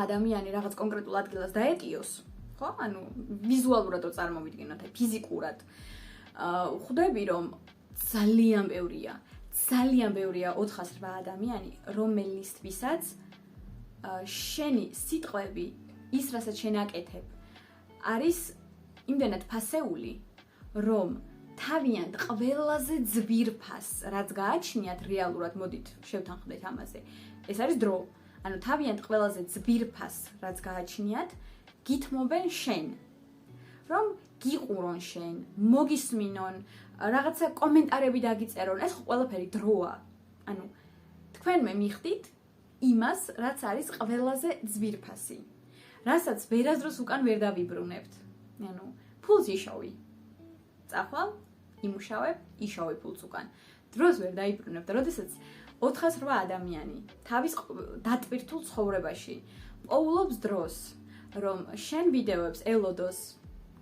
ადამიანი რაღაც კონკრეტულ ადგილას დაეტიოს, ხო? ანუ ვიზუალურად რო წარმოვიდგინოთ, ფიზიკურად. ხვდები, რომ ძალიან ბევრია 408 ადამიანი, რომელისთვისაც შენი სიტყვები, ის რასაც შენ აკეთებ, არის იმდენად ფასეული, რომ თავიანთ ყველაზე ძვირფას, რაც გააჩნიათ რეალურად, მოდით შევთანხმდეთ ამაზე. ეს არის დრო. ანუ თავიანთ ყველაზე ძვირფას, რაც გააჩნიათ, გითმობენ შენ. რომ გიყურონ შენ, მოგისმინონ, რაღაცა კომენტარები დაგიწერონ, ეს ყველაფერი დროა. ანუ თქვენ მე მიხდით იმას, რაც არის ყველაზე ძვირფასი. რასაც ვერასდროს უკან ვერ დავიბრუნებთ. ანუ ფულს იშოვი. წახვალ, იმუშავებ, იშოვი ფულს უკან. დროს ვერ დაიბრუნებ და როდესაც 408 ადამიანი თავის დატვირთულ ცხოვრებაში პოულობს დროს, რომ შენ ვიდეოებს ელოდოს,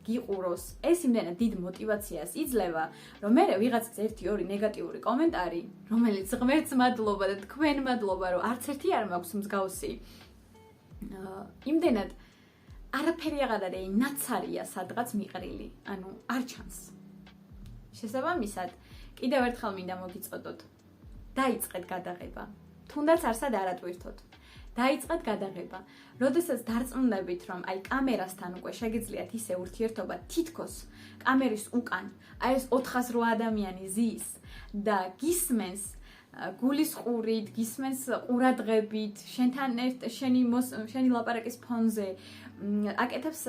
გიყუროს, ეს იმდენად დიდ мотивაციას იძლევა, რომ მე ვიღაცას 1-2 ნეგატიური კომენტარი, რომელიც ღმერთს მადლობა და თქვენ მადლობა, რომ არც ერთი არ მაქვს მსგავსი. იმდენად არაფერი აღარ არის, ნაცარია სადღაც მიყრილი, ანუ არ ჩანს. შესაბამისად, კიდევ ერთხელ მინდა მოგიწოდოთ. დაიწყეთ გადაღება. თუნდაც არსად არ ატვირთოთ. დაიწყეთ გადაღება. როდესაც დარწმუნდებით, რომ აი კამერასთან უკვე შეგიძლიათ ისე ურთიერთობა თითქოს კამერის უკან, აი ეს 408 ადამიანი ზის და გისმენს გულისყურით, გისმენს ყურადღებით, შენთან შენი ლაპარაკის ფონზე, აკეთებს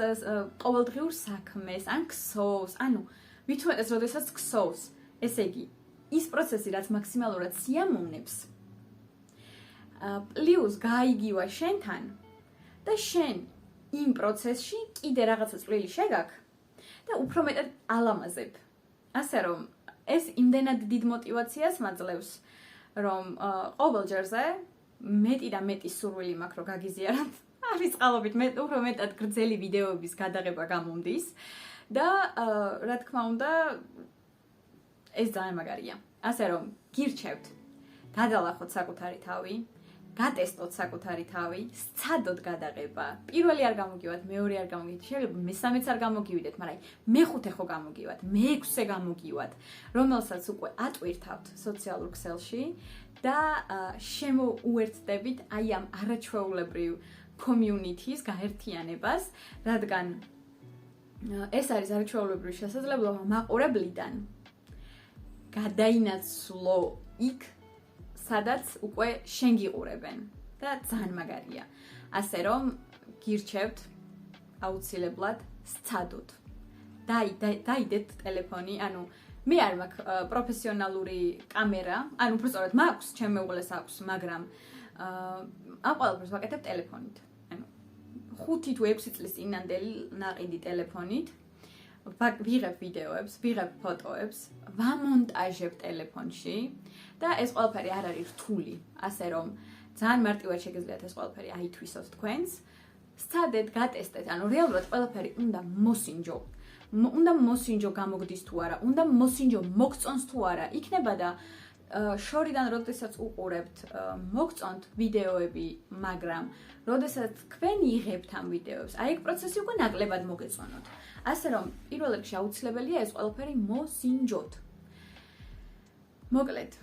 ყოველდღიურ საქმეს, ან ქსოვს, ანუ ვითომეტეს, როდესაც ქსოვს, ესე იგი, ის პროცესი, რაც მაქსიმალურად სიამოვნებს, პლუს გაიგივა შენთან და შენ იმ პროცესში კიდე რაღაცა წვლილი შეგაქ და უფრო მეტად ალამაზებ. ასე რომ, ეს იმდენად დიდ мотивაციას მაძლევს, რომ ყოველ ჯერზე მეტი და მეტი სურვილი მაქვს, რომ გაგიზიაროთ. არის წყალობით უფრო მეტად გრძელი ვიდეოების გადაღება გამომდის და რა თქმა უნდა, ეს ძალიან მაგარია. ასე რომ, გირჩევთ, გადალახოთ საკუთარი თავი, გატესტოთ საკუთარი თავი, სცადოთ გადაღება. პირველი არ გამოგივათ, მეორე არ გამოგივით, შეიძლება მესამეც არ გამოგივიდეთ, მაგრამ მეხუთე ხო გამოგივათ, მეექვსე გამოგივათ, რომელსაც უკვე ატვირთავთ სოციალურ ქსელში და შემოუერთდებით აი ამ არაჩვეულებრივ community-ს გაერთიანებას, რადგან ეს არის არაჩვეულებრივი შესაძლებლობა მაყურებლიდან გადაინაცვლო იქ, სადაც უკვე შენ გიყურებენ და ძალიან მაგარია. ასე რომ გირჩევთ აუცილებლად სცადოთ. დაიდეთ ტელეფონი, ანუ მე არ მაქვს პროფესიონალური კამერა, ანუ უბრალოდ მაქვს, ჩემ მეუღლეს აქვს, მაგრამ ამ ყველაფერს ვაკეთებ ტელეფონით. ანუ 5 თუ 6 წლის წინანდელი ნაყიდი ტელეფონით. ვიღებ ვიდეოებს, ვიღებ ფოტოებს, ვამონტაჟებ ტელეფონში და ეს ყველაფერი არ არის რთული, ასე რომ ძალიან მარტივად შეგიძლიათ ეს ყველაფერი აითვისოთ თქვენს. სცადეთ, გატესტეთ, ანუ რეალურად ყველაფერი უნდა მოსინჯო. უნდა მოსინჯო გამოგდის თუ არა, უნდა მოსინჯო მოგწონს თუ არა. იქნება და შორიდან როდესაც უყურებთ, მოგწონთ ვიდეოები, მაგრამ როდესაც თქვენ იღებთ ამ ვიდეოებს, აი ეგ პროცესი უკვე ნაკლებად მოგეწონოთ. ასე რომ, პირველ რიგში აუცილებელია ეს ყველაფერი მოსინჯოთ. მოკლედ,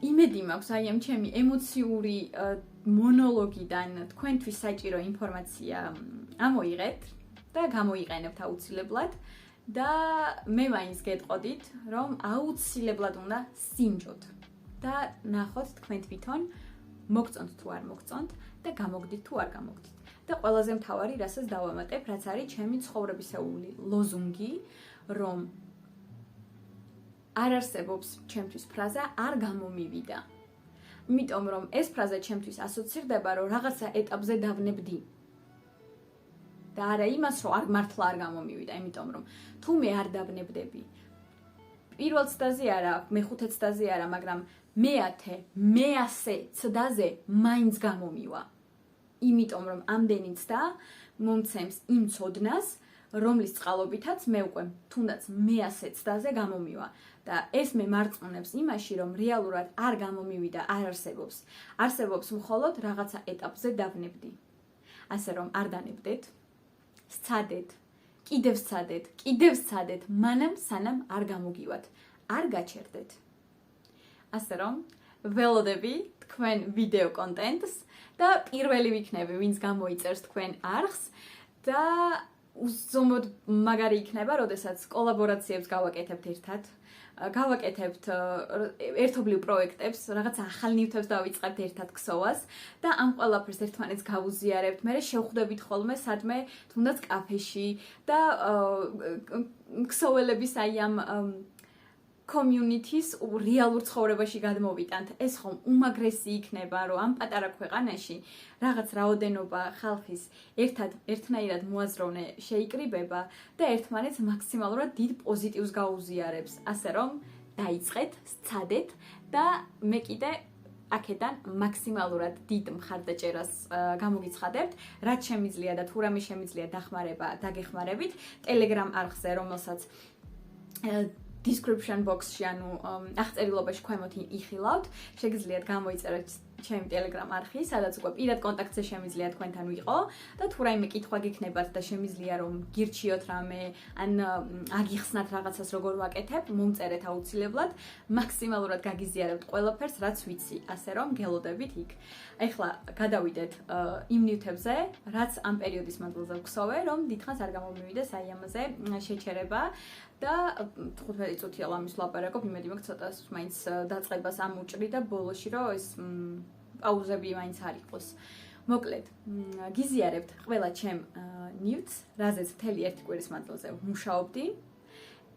იმედი მაქვს აი ამ ჩემი ემოციური მონოლოგიდან თქვენთვის საჭირო ინფორმაცია ამოიღეთ და გამოიყენებთ აუცილებლად და მე მაინც გეტყოდით, რომ აუცილებლად უნდა სინჯოთ და ნახოთ თქვენ თვითონ მოგწონთ თუ არ მოგწონთ და გამოგდით თუ არ გამოგდით. და ყველაზე მთავარი, რასაც დავამატებ, რაც არის ჩემი ცხოვრებისეული ლოზუნგი, რომ არ არსებობს ჩემთვის ფრაზა არ გამომივიდა. იმიტომ რომ ეს ფრაზა ჩემთვის ასოცირდება, რომ რაღაცა ეტაპზე დავნებდი. და არა იმას, რომ არ მართლა არ გამომივიდა, იმიტომ რომ თუ მე არ დავნებდები. პირველ ცდაზე არა, მეხუთე ცდაზე არა, მაგრამ მეათე, მეასე ცდაზე მაინც გამომივა. იმიტომ რომ ამდენი ცდა მომცემს იმ ცოდნას, რომლის წყალობითაც მე უკვე თუნდაც მეასე ცდაზე გამომივა და ეს მე მარწმუნებს იმაში, რომ რეალურად არ გამომივიდა, არ არსებობს. არსებობს მხოლოდ რაღაცა ეტაპზე დავნებდი. ასე რომ არ დანებდეთ, სცადეთ, კიდევ სცადეთ, მანამ სანამ არ გამოგივათ, არ გაჩერდეთ. ასე რომ ველოდები თქვენ ვიდეო კონტენტს და პირველი ვიქნები, ვინც გამოიწერს თქვენ არხს და უზომოდ მაგარი იქნება, როდესაც კოლაბორაციებს გავაკეთებთ ერთად. გავაკეთებთ ერთობლივ პროექტებს, რაღაც ახალ ნივთებს დავიწყებთ ერთად ქსოვას და ამ ყველაფერს ერთმანეთს გავუზიარებთ. მე შევხვდებით ხოლმე სადმე თუნდაც კაფეში და ქსოველების აი ამ community-ს რეალურ ცხოვრებაში გადმოვიტანთ. ეს ხომ უმაგრესი იქნება, რომ ამ პატარა ქვეყანაში რაღაც რაოდენობა ხალხის ერთნაირად მოაზროვნე შეიკრიბება და ერთმანეთს მაქსიმალურად დიდ პოზიტივს გაუზიარებს. ასე რომ დაიწყეთ, სცადეთ და მე კიდე აქედან მაქსიმალურად დიდ მხარდაჭერას გამოგიცხადებთ, რაც შემიძლია და თუ რამე შემიძლია დახმარება დაგეხმარებით Telegram არხზე, რომელსაც description box-ში, ანუ აღწერილობაში ქვემოთ იხილავთ, შეგიძლიათ გამოიწეროთ ჩემი Telegram არხი, სადაც უკვე პირად კონტაქტზე შემიძლია თქვენთან ვიყო და თუ რაიმე კითხვა გიქნებათ და შემიძლია რომ გირჩიოთ რამე, ან აგიხსნათ რაღაცას როგორ ვაკეთებ, მომწერეთ აუცილებლად, მაქსიმალურად გაგიზიარებთ ყველაფერს, რაც ვიცი, ასე რომ გელოდებით იქ. ეხლა გადავიდეთ იმ ნივთებზე, რაც ამ პერიოდის მანძილზე ვქსოვე, რომ დიდხანს არ გამომივიდეს აი ამაზე შეჩერება და 15 წუთია ამის ვლაპარაკობ, იმედი მაქვს ცოტა მაინც დაწყებას ამუჭრი და ბოლოში რომ ეს პაუზები მაინც არ იყოს. მოკლედ, გიზიარებთ ყველა ჩემ ნივთს, რაზეც მთელი ერთი კვირის მანძილზე ვმუშაობდი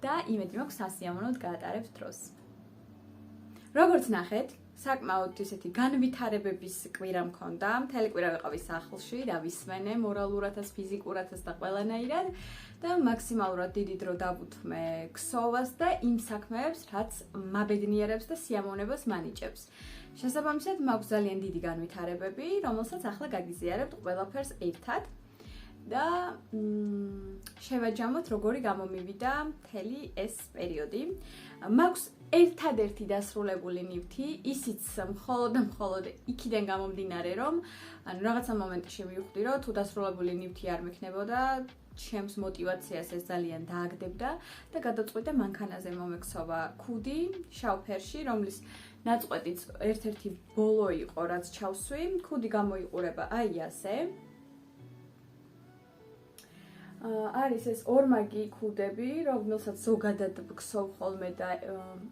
და იმედი მაქვს სასიამოვნოდ გაატარებთ დროს. როგორც ნახეთ, საკმაოდ ისეთი განვითარებების კვირა მქონდა, მთელი კვირა ვიყავი სახლში და ვისმენე მორალურადაც, ფიზიკურადაც და ყველანაირად და მაქსიმალურად დიდი დრო დავუთმე ქსოვას და იმ საქმეებს, რაც მაბედნიერებს და სიამოვნებას მანიჭებს. შესაბამისად, მაქვს ძალიან დიდი განვითარებები, რომელსაც ახლა გაგიზიარებთ ყველაფერს ერთად და შევაჯამოთ, როგორი გამომივიდა მთელი ეს პერიოდი. მაქვს ერთადერთი დასრულებული ნივთი, ისიც მხოლოდ იქიდან გამომდინარე, რომ ანუ რაღაცა მომენტში მივხვდი, რომ თუ დასრულებული ნივთი არ მექნებოდა, ჩემს мотивაციას ეს ძალიან დააგდებდა და გადაწყვიტე მანქანაზე მომექსოვა ქუდი შავ ფერში, რომლის ნაწყვეტიც ერთ-ერთი ბოლო იყო, რაც ჩავსვი. ქუდი გამოიყურება აი ასე. არის ეს ორმაგი ქუდები, რომელსაც ზოგადად ვქსოვ ხოლმე და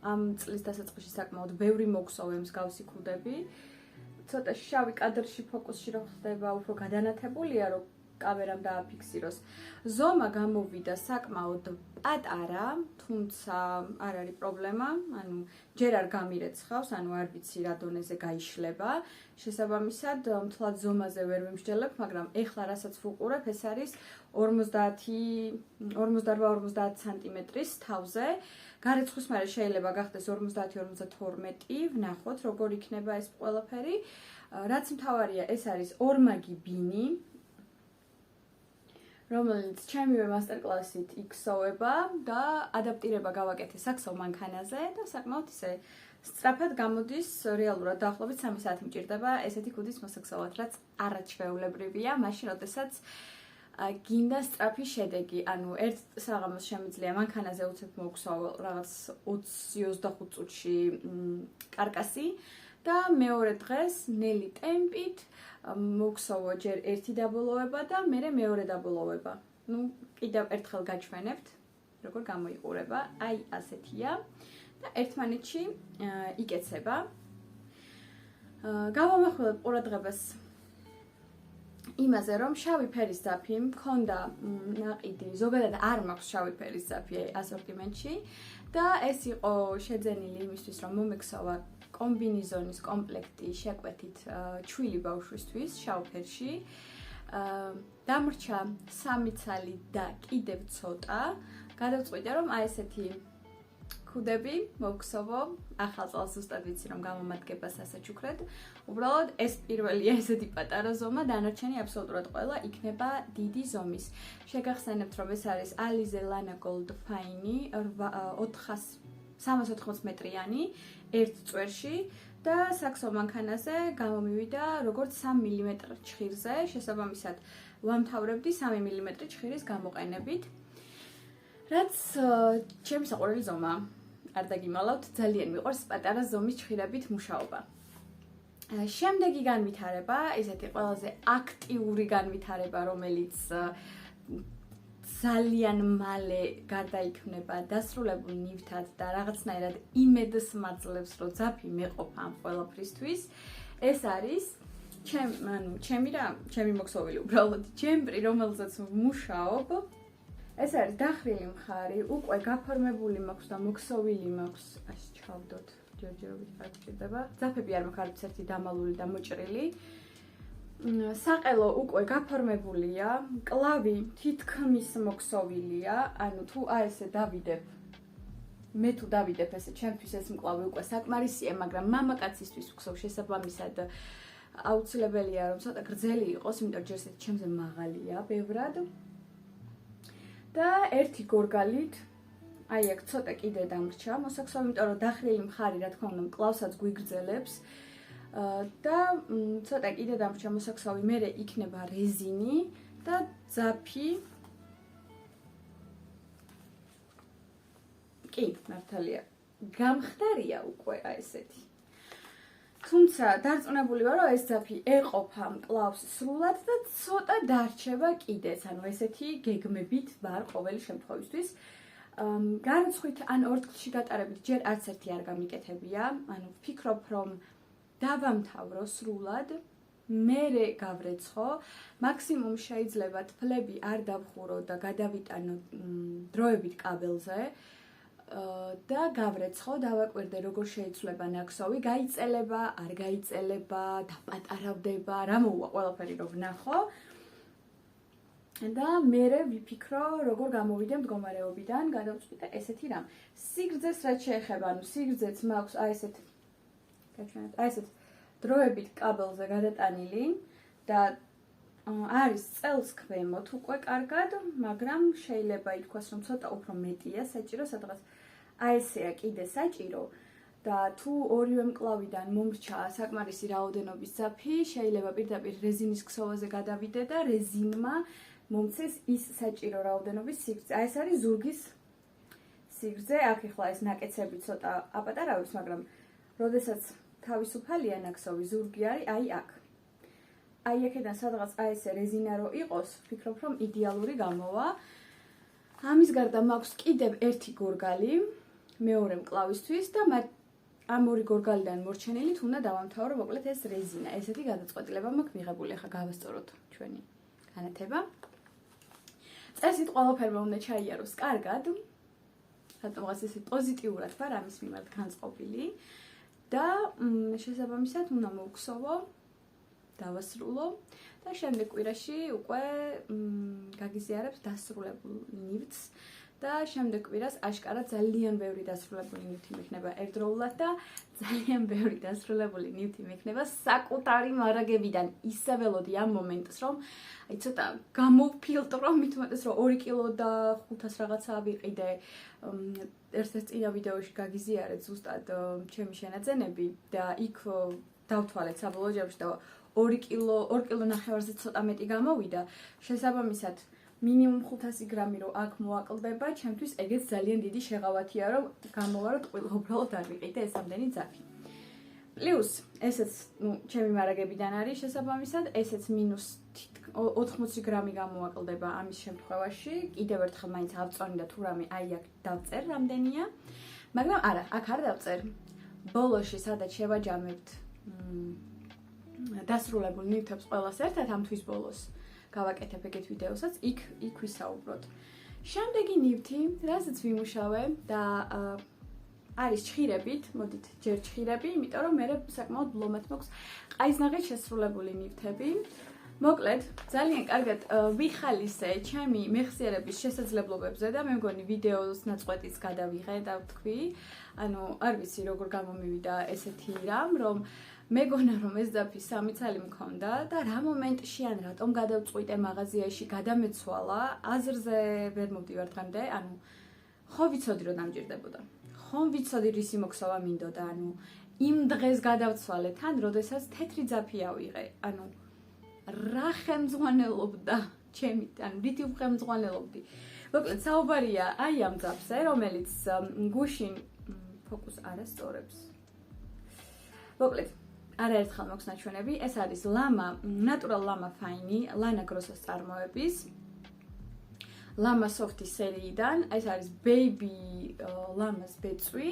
ამ წლის დასაწყისში საკმაოდ ბევრი მოგსოვე მსგავსი ქუდები. ცოტა შავი კადრში ფოკუსში რო ხდება, უფრო გადანათებულია, რომ კამერამ დააფიქსიროს. ზომა გამოვიდა საკმაოდ პატარა, თუმცა არ არის პრობლემა, ანუ ჯერ არ გამირეცხავს, ანუ არ ვიცი რა დონეზე გაიშლება. შესაბამისად, მთლად ზომაზე ვერ ვიმსჯელებ, მაგრამ ეხლა რასაც ვუყურებ, ეს არის 50-50 სანტიმეტრის თავზე. გარეცხვის მერე შეიძლება გახდეს 50-52, ვნახოთ როგორ იქნება ეს ყველაფერი. რაც მთავარია, ეს არის ორმაგი ბინი, რომელიც ჩემივე მასტერკლასით იქსოვება და ადაპტირება გავაკეთე საქსოვ მანქანაზე და საკმაოდ ისე სწრაფად გამოდის, რეალურად დაახლოებით 3 საათი მჭირდება ესეთი ქუდის მოსაქსოვად, რაც არაჩვეულებრივია, მაშინ როდესაც გინდა სწრაფი შედეგი, ანუ ერთ საღამოს შემიძლია მანქანაზე უცებ მოგქსოვო რაღაც 20-25 წუთში კარკასი და მეორე დღეს ნელი ტემპით მოგსოვო ჯერ ერთი დაბოლოება და მერე მეორე დაბოლოება. ნუ კიდევ ერთხელ გაჩვენებთ, როგორ გამოიყურება. აი ასეთია და ერთმანეთში იკეცება. გავამახვილებ ყურადღებას იმაზე, რომ შავი ფერის ძაფი მქონდა ნაყიდი, ზოგადად არ მაქვს შავი ფერის ძაფი ასორტიმენტში და ეს იყო შეძენილი იმისთვის, რომ მომექსოვა კომბინიზონის კომპლექტი შეკვეთით ჩვილი ბავშვისთვის შავ ფერში. დამრჩა 3 ცალი და კიდევ ცოტა. გადავწყვიტე, რომ აი ესეთი ქუდები მოვქსოვო. ახალ წელს ზუსტად ვიცი, რომ გამომადგება სასაჩუქრად. უბრალოდ ეს პირველია ესეთი პატარა ზომა, დანარჩენი აბსოლუტურად ყველა იქნება დიდი ზომის. შეგახსენებთ, რომ ეს არის Alize Lana Gold Fine 380 მეტრიანი ერთ წვერში და საქსოვ მანქანაზე გამომივიდა როგორც 3 მმ ჩხირზე, შესაბამისად ვამთავრებდი 3 მმ ჩხირის გამოყენებით. რაც ჩემი საყვარელი ზომაა. არ დაგიმალავთ, ძალიან მიყვარს პატარა ზომის ჩხირებით მუშაობა. შემდეგი განვითარება, ესეთი ყველაზე აქტიური განვითარება, რომელიც ძალიან მალე გარდაიქმნება დასრულებულ ნივთად და რაღაცნაირად იმედს მაძლევს, რომ ძაფი მეყოფა ამ ყველაფრისთვის. ეს არის ჩემი მოქსოვილი უბრალოდ ჯემპრი, რომელზეც ვმუშაობ. ეს არის დახრილი მხარი, უკვე გაფორმებული მაქვს და მოქსოვილი მაქვს. ასე ჩავდოთ, ჯერჯერობით არ გჭირდება. ძაფები არ მაქვს არც ერთი დამალული და მოჭრილი. საყელო უკვე გაფორმებულია, კლავი თითქმის მოქსოვილია, ანუ თუ ესე დავიდებ, მე თუ დავიდებ ესე, ჩემთვის ეს მკლავი უკვე საკმარისია, მაგრამ მამაკაცისთვის ვქსოვ შესაბამისად აუცილებელია რომ ცოტა გრძელი იყოს, იმიტომ რომ ჯერ ესეთი ჩემზე მაღალია ბევრად. და ერთი გორგალით, აი აქ ცოტა კიდე დამრჩა მოსაქსოვი, იმიტომ რომ დახრილი მხარი, რა თქმა უნდა, მკლავსაც გვიგრძელებს. და ცოტა კიდე დამრჩა მოსაქსოვი, მერე იქნება რეზინი და ძაფი. კი, მართალია. გამხდარია უკვე აი ესეთი. თუმცა დარწმუნებული ვარ, რომ ეს ძაფი ეყოფა მკლავს სრულად და ცოტა დარჩება კიდეც, ანუ ესეთი გეგმებით ვარ ყოველი შემთხვევისთვის. განსხვით ან ორთქლში გატარებით ჯერ არც ერთი არ გამიკეთებია, ანუ ვფიქრობ, რომ დავამთავრო სრულად, მერე გავრეცხო, მაქსიმუმ შეიძლება თვლები არ დავხურო და გადავიტანო დროებით კაბელზე და გავრეცხო, დავაკვირდე როგორ შეიცვლება ნაკსოვი, გაიწელება, არ გაიწელება, დაპატარავდება, რა მოუვა ყველაფერი რომ ვნახო. და მერე ვიფიქრო, როგორ გამოვიდე მდგომარეობიდან, გადავწყვიტე ესეთი რამ. სიგრძეს რაც შეეხება, ანუ სიგრძეც მაქვს აი ესეთ დროებით კაბელზე გადატანილი და არის წელს ქვემოთ უკვე კარგად, მაგრამ შეიძლება ითქვას, რომ ცოტა უფრო მეტია საჭირო, სადღაც აი ესეა კიდე საჭირო და თუ ორივე მკლავიდან მომრჩა საკმარისი რაოდენობის ძაფი, შეიძლება პირდაპირ რეზინის ქსოვაზე გადავიდე და რეზინმა მომცეს ის საჭირო რაოდენობის სიგრძე. აი ეს არის ზურგის სიგრძე, აქ ახლა ეს ნაკეცები ცოტა აპატარავებს, მაგრამ როდესაც თავისუფალია ნაკსოვი, ზურგი არის აი აქ. აი აქედან სადღაც აი ესე რეზინა რო იყოს, ვფიქრობ, რომ იდეალური გამოვა. ამის გარდა მაქვს კიდევ ერთი გორგალი მეორე მკლავისთვის და ამ ორი გორგალიდან მორჩენილი თუნდა დავამთავრო მოკლედ ეს რეზინა. ესეთი გადაწყვეტილება მაქვს მიღებული, ახლა გავასწოროთ ჩვენი განათება. წესით ყველაფერმა უნდა ჩაიაროს კარგად. რატომღაც ესე პოზიტიურად ვარ ამის მიმართ განწყობილი და შესაბამისად უნდა მოვხსოვო, დავასრულო და შემდეგ კვირაში უკვე გაგიზიარებს დასრულებულ ნივთს და შემდეგ კვირას აშკარად ძალიან ბევრი დასრულებული ნივთი მექნება ერთდროულად და ძალიან ბევრი დასრულებული ნივთი მექნება საკუთარი მარაგებიდან. ისე ველოდი ამ მომენტს, რომ აი ცოტა გამოვფილტრო, მით უმეტეს რომ 2 კილო და 500 რაღაცა ვიყიდე. ერთ-ერთ წინა ვიდეოში გაგიზიარეთ ზუსტად ჩემი შენაძენები და იქ დავთვალეთ საბოლოო ჯამში და 2 კილო ნახევარზე ცოტა მეტი გამოვიდა. შესაბამისად მინიმუმ 500 გრამი რო აქ მოაკლდება, ჩემთვის ეგეც ძალიან დიდი შეღავათია, რომ გამოვარო ტყუილ უბრალოდ არ ვიყიდე ეს ამდენი ძაფი. პლუს ესეც, ჩემი მარაგებიდან არის შესაბამისად, ესეც მინუს 80 გრამი გამოაკლდება ამის შემთხვევაში. კიდევ ერთხელ მაინც ავწონი და თუ რამე აი აქ დავწერ რამდენია. მაგრამ არა, აქ არ დავწერ. ბოლოში სადაც შევაჯამებთ დასრულებულ ნივთებს ყველას ერთად ამ თვის ბოლოს გავაკეთებ ეგეთ ვიდეოსაც, იქ ვისაუბროთ. შემდეგი ნივთი, რასაც ვიმუშავე და არის ჩხირებით, მოდით ჯერ ჩხირები, იმიტომ რომ მე საკმაოდ ბლომად მაქვს ყაიზნაღით შესრულებული ნივთები. მოკლედ, ძალიან კარგად ვიხალისე ჩემი მეხსიერების შესაძლებლობებზე და მე მგონი ვიდეოს ნაწყვეტიც გადავიღე და ვთქვი. ანუ არ ვიცი როგორ გამომივიდა ესეთი რამ, რომ მეგონა რომ ეს ძაფი 3 წელი მქონდა და რა მომენტში ან რატომ გადავწყვიტე მაღაზიაში, გადამეცვალა, აზრზე ვერ მოვდივარ დღემდე, ანუ ხო ვიცოდი რომ დამჭირდებოდა. ხო ვიცოდი რისი მოქსოვა მინდოდა, ანუ იმ დღეს გადავცვალე თან, როდესაც თეთრი ძაფი ავიღე, ანუ რა ხელმძღვანელობდა ჩემი, ანუ რითი უხელმძღვანელობდი. მოკლედ საუბარია აი ამ ძაფზე, რომელიც გუშინ ფოკუს არ ასწორებს. მოკლედ არაერთხელ მაქვს ნაჩვენები, ეს არის ლამა, ნატურალ ლამა ფაინი, ლანა გროსოს წარმოების. Lama Soft-ის სერიიდან, ეს არის Baby Lamas ბეწვი.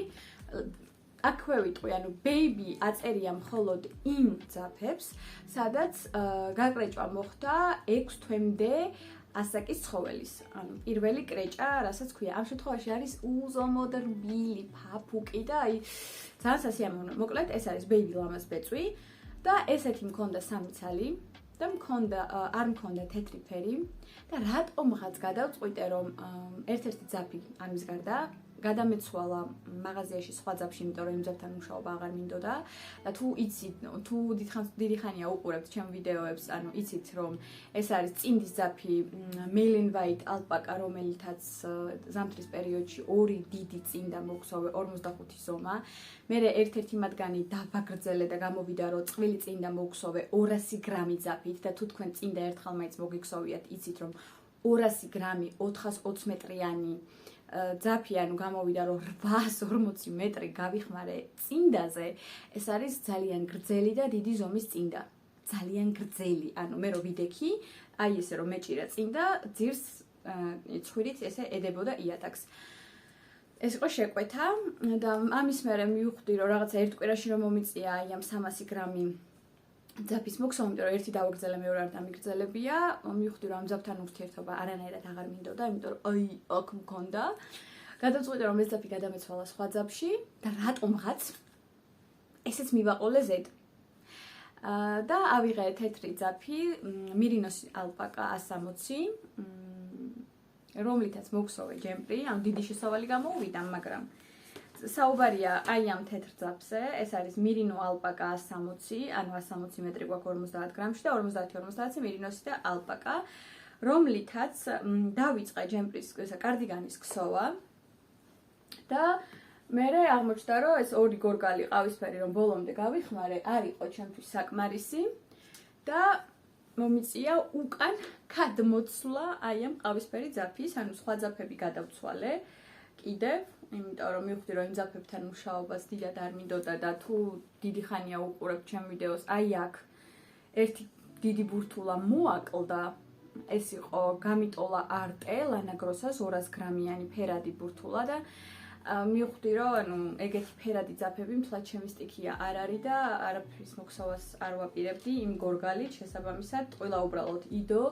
აქვე ვიტყვი, ანუ Baby აწერია მხოლოდ იმ ძაფებს, სადაც გაკრეჭვა მოხდა 6 თვემდე ასაკის ცხოველის. ანუ პირველი კრეჭა, რასაც ქვია. ამ შემთხვევაში არის უზომოდ რბილი ფაფუკი და აი ძალიან სასიამოვნო. მოკლედ, ეს არის Baby Lamas ბეწვი და ესეთი მქონდა 3 ცალი და არ მქონდა თეთრი ფერი და რატომღაც გადავწყვიტე, რომ ერთ-ერთი ძაფი ამის გარდა გადამეცვალა მაღაზიაში სხვა ძაფში, იმიტომ რომ იმ ძაფთან მუშაობა აღარ მინდოდა და თუ იცით, თუ დიდი ხანია უყურებთ ჩემ ვიდეოებს, ანუ იცით რომ ეს არის წინდის ძაფი Male White Alpaca, რომელთაც ზამთრის პერიოდში 2 დიდი წინდა მოგვსოვე 45 ზომა. მე ერთ-ერთი მათგანი დაბაგრძელე და გამოვიდა რომ წყვილი წინდა მოგვსოვე 200 გრამი ძაფით და თუ თქვენ წინდა ერთხელ მაინც მოგიგსოვიათ, იცით რომ 200 გრამი 420 მეტრიანი ძაფი, ანუ გამოვიდა რომ 840 მეტრი გავიხმარე წინდაზე, ეს არის ძალიან გრძელი და დიდი ზომის წინდა. ძალიან გრძელი, ანუ მე რო ვიდექი, აი ესე რომ მეჭირა წინდა, ძირს ცხვირიც ესე ედებოდა იატაკს. ეს იყო შეკვეთა და ამის მერე მივხვდი რომ რაღაცა ერთ კვირაში რომ მომიწია აი ამ 300 გრამი ძაფის მოქსოვ, იმიტომ რომ ერთი დავაგრძელე, მეორე არ დამიგრძელებია. მივხვდი რომ ამ ძაფთან ურთიერთობა არანაირად აღარ მინდოდა, იმიტომ რომ აი აქ მქონდა. გადავწყვიტე რომ ეს ძაფი გადამეცვალა სხვა ძაფში და რატომღაც ესეც მივაყოლე ზედ. და ავიღე თეთრი ძაფი, Merinos Alpaca 160, რომლითაც მოგვსოვე ჯემპრი, ანუ დიდი შესავალი გამოუვიდა, მაგრამ საუბარია აი ამ თეთრ ძაფზე, ეს არის Merino Alpaca 160, ანუ 160 მეტრი გვაქვს 50 გრამში და 50-50 Merinos და Alpaca, რომლითაც დავიწყე ჯემპრის კარდიგანის ქსოვა და მე აღმოჩნდა რომ ეს ორი გორგალი ყავისფერი რომ ბოლომდე გავიხმარე, არ იყო ჩემთვის საკმარისი და მომიწია უკან გადმოცვლა აი ამ ყავისფერი ძაფის, ანუ სხვა ძაფები გადავცვალე კიდევ, იმიტომ რომ მივხვდი რომ იმ ძაფებთან მუშაობას დიდად არ მინდოდა და თუ დიდი ხანია უყურებთ ჩემ ვიდეოს, აი აქ ერთი დიდი ბურთულა მოაკლდა, ეს იყო გამიტოლა არტე ლანაგროსას 200 გრამიანი ფერადი ბურთულა და მივხვდი რომ ანუ ეგეთი ფერადი ძაფები მთლად ჩემი სტიქია არ არის და არაფრის მოქსოვას არ ვაპირებდი იმ გორგალით, შესაბამისად ყველა უბრალოდ იდო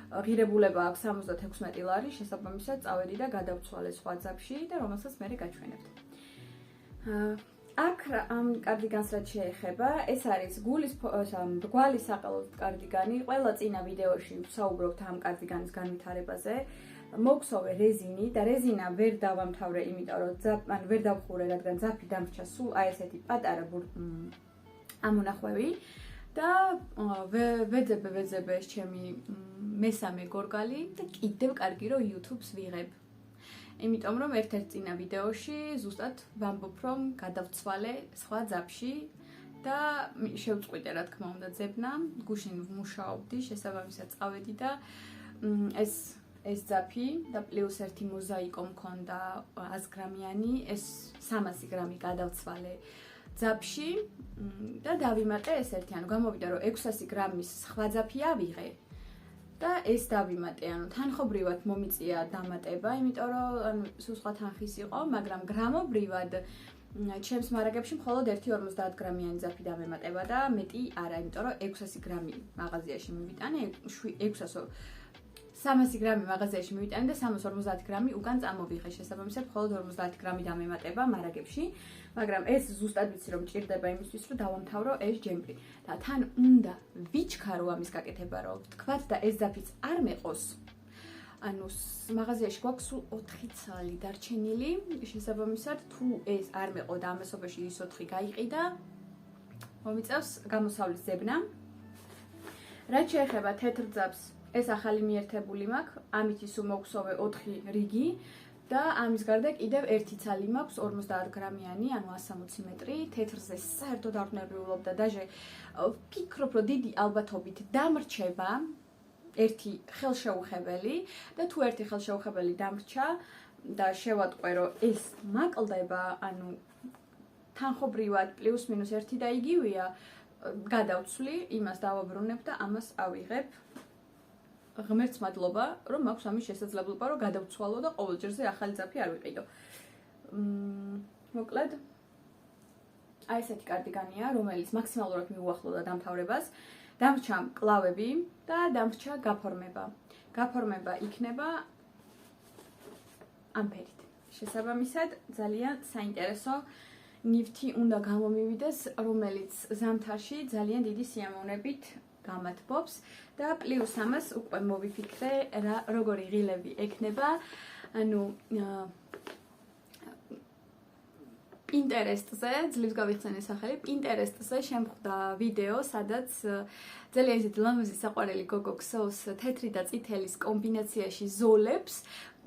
ღირებულება აქვს 76 ლარი, შესაბამისად წავედი და გადავცვალე სხვა ძაფში და რომელსაც მე გაჩვენებთ. აქ ამ კარდიგანს რაც შეეხება, ეს არის რგვალი საყელო კარდიგანი. ყველა წინა ვიდეოში ვსაუბრობთ ამ კარდიგანის განვითარებაზე. მოგვსოვე რეზინი და რეზინა ვერ დავამთავრე, იმიტომ რომ ვერ დავხურე, რადგან ძაფი დამრჩა სულ აი ესეთი პატარა ამონახვევი და ვეძებე ეს ჩემი მესამე გორგალი და კიდევ კარგი რომ YouTube-ს ვიღებ. იმიტომ რომ ერთ-ერთ წინა ვიდეოში ზუსტად ვამბობ რომ გადავცვალე სხვა ძაფში და შევწყვიტე რა თქმა უნდა ძებნა, გუშინ ვმუშაობდი, შესაბამისად წავედი და ეს ძაფი და პლუს ერთი მოზაიკო მქონდა 100 გრამიანი, ეს 300 გრამი გადავცვალე ძაფში და დავიმატე ეს ერთი, ანუ გამოვიდა რომ 600 გრამის სხვა ძაფი ავიღე და ეს დავიმატე, ანუ თანხობრივად მომიწია დამატება, იმიტომ რომ ანუ სულ სხვა თანხის იყო, მაგრამ გრამობრივად ჩემს მარაგებში მხოლოდ 150 გრამიანი ძაფი დამემატება და მეტი არა, იმიტომ რომ 600 გრამი მაღაზიაში მივიტანე, 300 გრამი მაღაზიაში მივიტანე და 350 გრამი უკან წამოვიღე, შესაბამისად მხოლოდ 50 გრამი დამემატება მარაგებში, მაგრამ ეს ზუსტად ვიცი რომ ჭირდება იმისთვის რომ დავამთავრო ეს ჯემპრი და თან უნდა ვიჩქარო ამის გაკეთება, რომ თქვათ და ეს ძაფიც არ მეყოს. ანუ მაღაზიაში გვაქვს სულ 4 ცალი დარჩენილი, შესაბამისად თუ ეს არ მეყო და ამასობაში ის 4 გაიყიდა, მომიწევს გამოსავლის ძებნა. რაც შეეხება თეთრ ძაფს, ეს ახალი მიერთებული მაქვს, ამით ისუ მოგვსოვე 4 რიგი და ამის გარდა კიდევ ერთი ცალი მაქვს 50 გრამიანი, ანუ 160 მეტრი, თეთრზე საერთოდ არ ვნერვიულობ და დაჟე ვფიქრობ, რომ დიდი ალბათობით დამრჩება ერთი ხელშეუხებელი და თუ ერთი ხელშეუხებელი დამრჩა და შევატყვე, რომ ეს მაკლდება, ანუ თანხობრივად პლუს მინუს ერთი და იგივეა, გადავცვლი, იმას დავაბრუნებ და ამას ავიღებ ღმერთს მადლობა, რომ მაქვს ამის შესაძლებლობა, რომ გადავცვალო და ყოველ ჯერზე ახალი ძაფი არ ვიყიდო. მოკლედ აი ესეთი კარდიგანია, რომელიც მაქსიმალურად მიუახლოვდა დამთავრებას. დამრჩა კლავები და დამრჩა გაფორმება. გაფორმება იქნება ამ ფერით. შესაბამისად, ძალიან საინტერესო ნივთი უნდა გამომივიდეს, რომელიც ზამთარში ძალიან დიდი სიამოვნებით გამათბობს და პლუს ამას უკვე მოვიფიქრე, როგორი ღილები ექნება, ანუ Pinterest-ზე, ძლივს გავიხსენე სახელი, Pinterest-ზე შემხვდა ვიდეო, სადაც ძალიან ისეთი ლამაზი საყვარელი გოგო ქსოვს თეთრი და წითელის კომბინაციაში ზოლებს,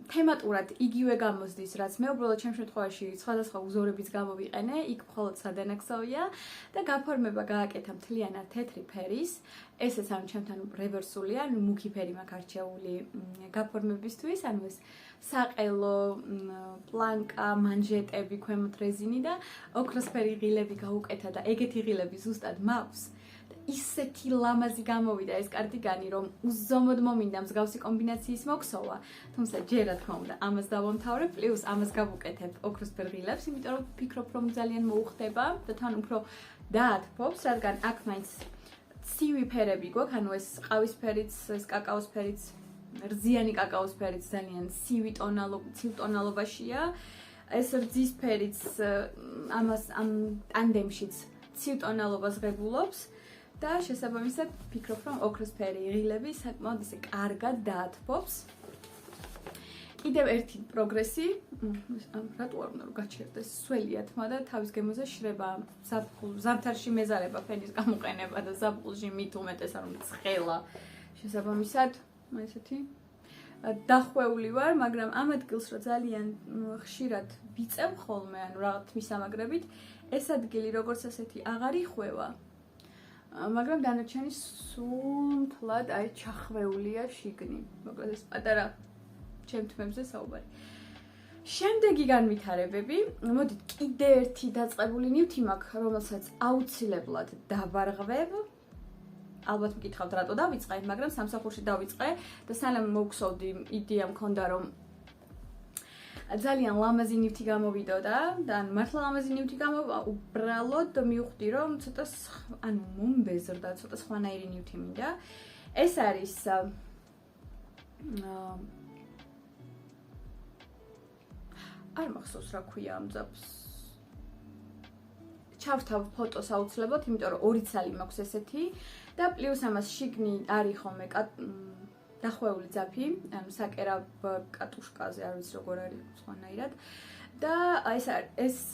თემატურად იგივე გამოსდის, რაც მე უბრალოდ ჩემ შემთხვევაში სხვადასხვა უზორების გამო ვიყენე, იქ მხოლოდ სადანაქსოვია და გაფორმება გააკეთა მთლიანად თეთრი ფერის. ესეც ამ ჩემთან რევერსულია, ანუ მუქი ფერი მაქვს არჩეული გაფორმებისთვის, ანუ ეს საყელო, პლანკა, მანჟეტები, ქვემოთ რეზინი და ოქროსფერი ღილები გაუკეთა და ეგეთი ღილები ზუსტად მაქვს. ისეთი ლამაზი გამოვიდა ეს კარდიგანი, რომ უზომოდ მომინდა მსგავსი კომბინაციის მოქსოვა, თუმცა ჯერ რა თქმა უნდა ამას დავამთავრებ, პლუს ამას გავუკეთებ ოქროსფერ ღილებს, იმიტომ რომ ვფიქრობ, რომ ძალიან მოუხდება და თან უფრო დაათბობს, რადგან აქ მაინც ცივი ფერები გვაქვს, ანუ ეს ყავისფერიც, ეს კაკაოსფერიც, რძიანი კაკაოსფერიც ძალიან ცივ ტონალობაშია. ეს რძის ფერიც ამას ამ ტანდემშიც ცივ ტონალობას ღებულობს. და შესაბამისად ვფიქრობ, რომ ოქროსფერი ღილები საკმაოდ ისე კარგად დაათბობს. კიდევ ერთი პროგრესი, რატო არ უნდა რომ გაჩერდეს, სველია თმა და თავის გემოზე შრება, ზამთარში მეზარება ფენის გამოყენება და ზაფხულში მით უმეტეს რომ ცხელა. შესაბამისად, ესეთი დახვეული ვარ, მაგრამ ამ ადგილს რო ძალიან ხშირად ვიწევ ხოლმე, ანუ რაღაც მისამაგრებით, ეს ადგილი როგორც ასეთი აღარ იხვევა. მაგრამ დანარჩენი სულ აი ჩახვეულია შიგნი. მოკლედ ეს პატარა ჩემ თმებზე საუბარი. შემდეგი განვითარებები, მოდით კიდე ერთი დაწყებული ნივთი მაქვს, რომელსაც აუცილებლად დავარღვევ. ალბათ მკითხავთ რატო დავიწყე, მაგრამ სამსახურში დავიწყე და სანამ მოვქსოვდი იდეა მქონდა რომ ძალიან ლამაზი ნივთი გამოვიდოდა და მართლა ლამაზი ნივთი გამოვა, უბრალოდ მივხვდი რომ ცოტა ანუ მომბეზრდა, ცოტა სხვანაირი ნივთი მინდა. ეს არის არ მახსოვს რა ქვია ამ ძაფს. ჩავთავ ფოტოს აუცილებლად, იმიტომ რომ ორი ცალი მაქვს ესეთი და პლუს ამას შიგნი არის ხოლმე დახვეული ძაფი, ანუ საკერაბ კატუშკაზე, არ ვიცი როგორ არის სხვანაირად. და ეს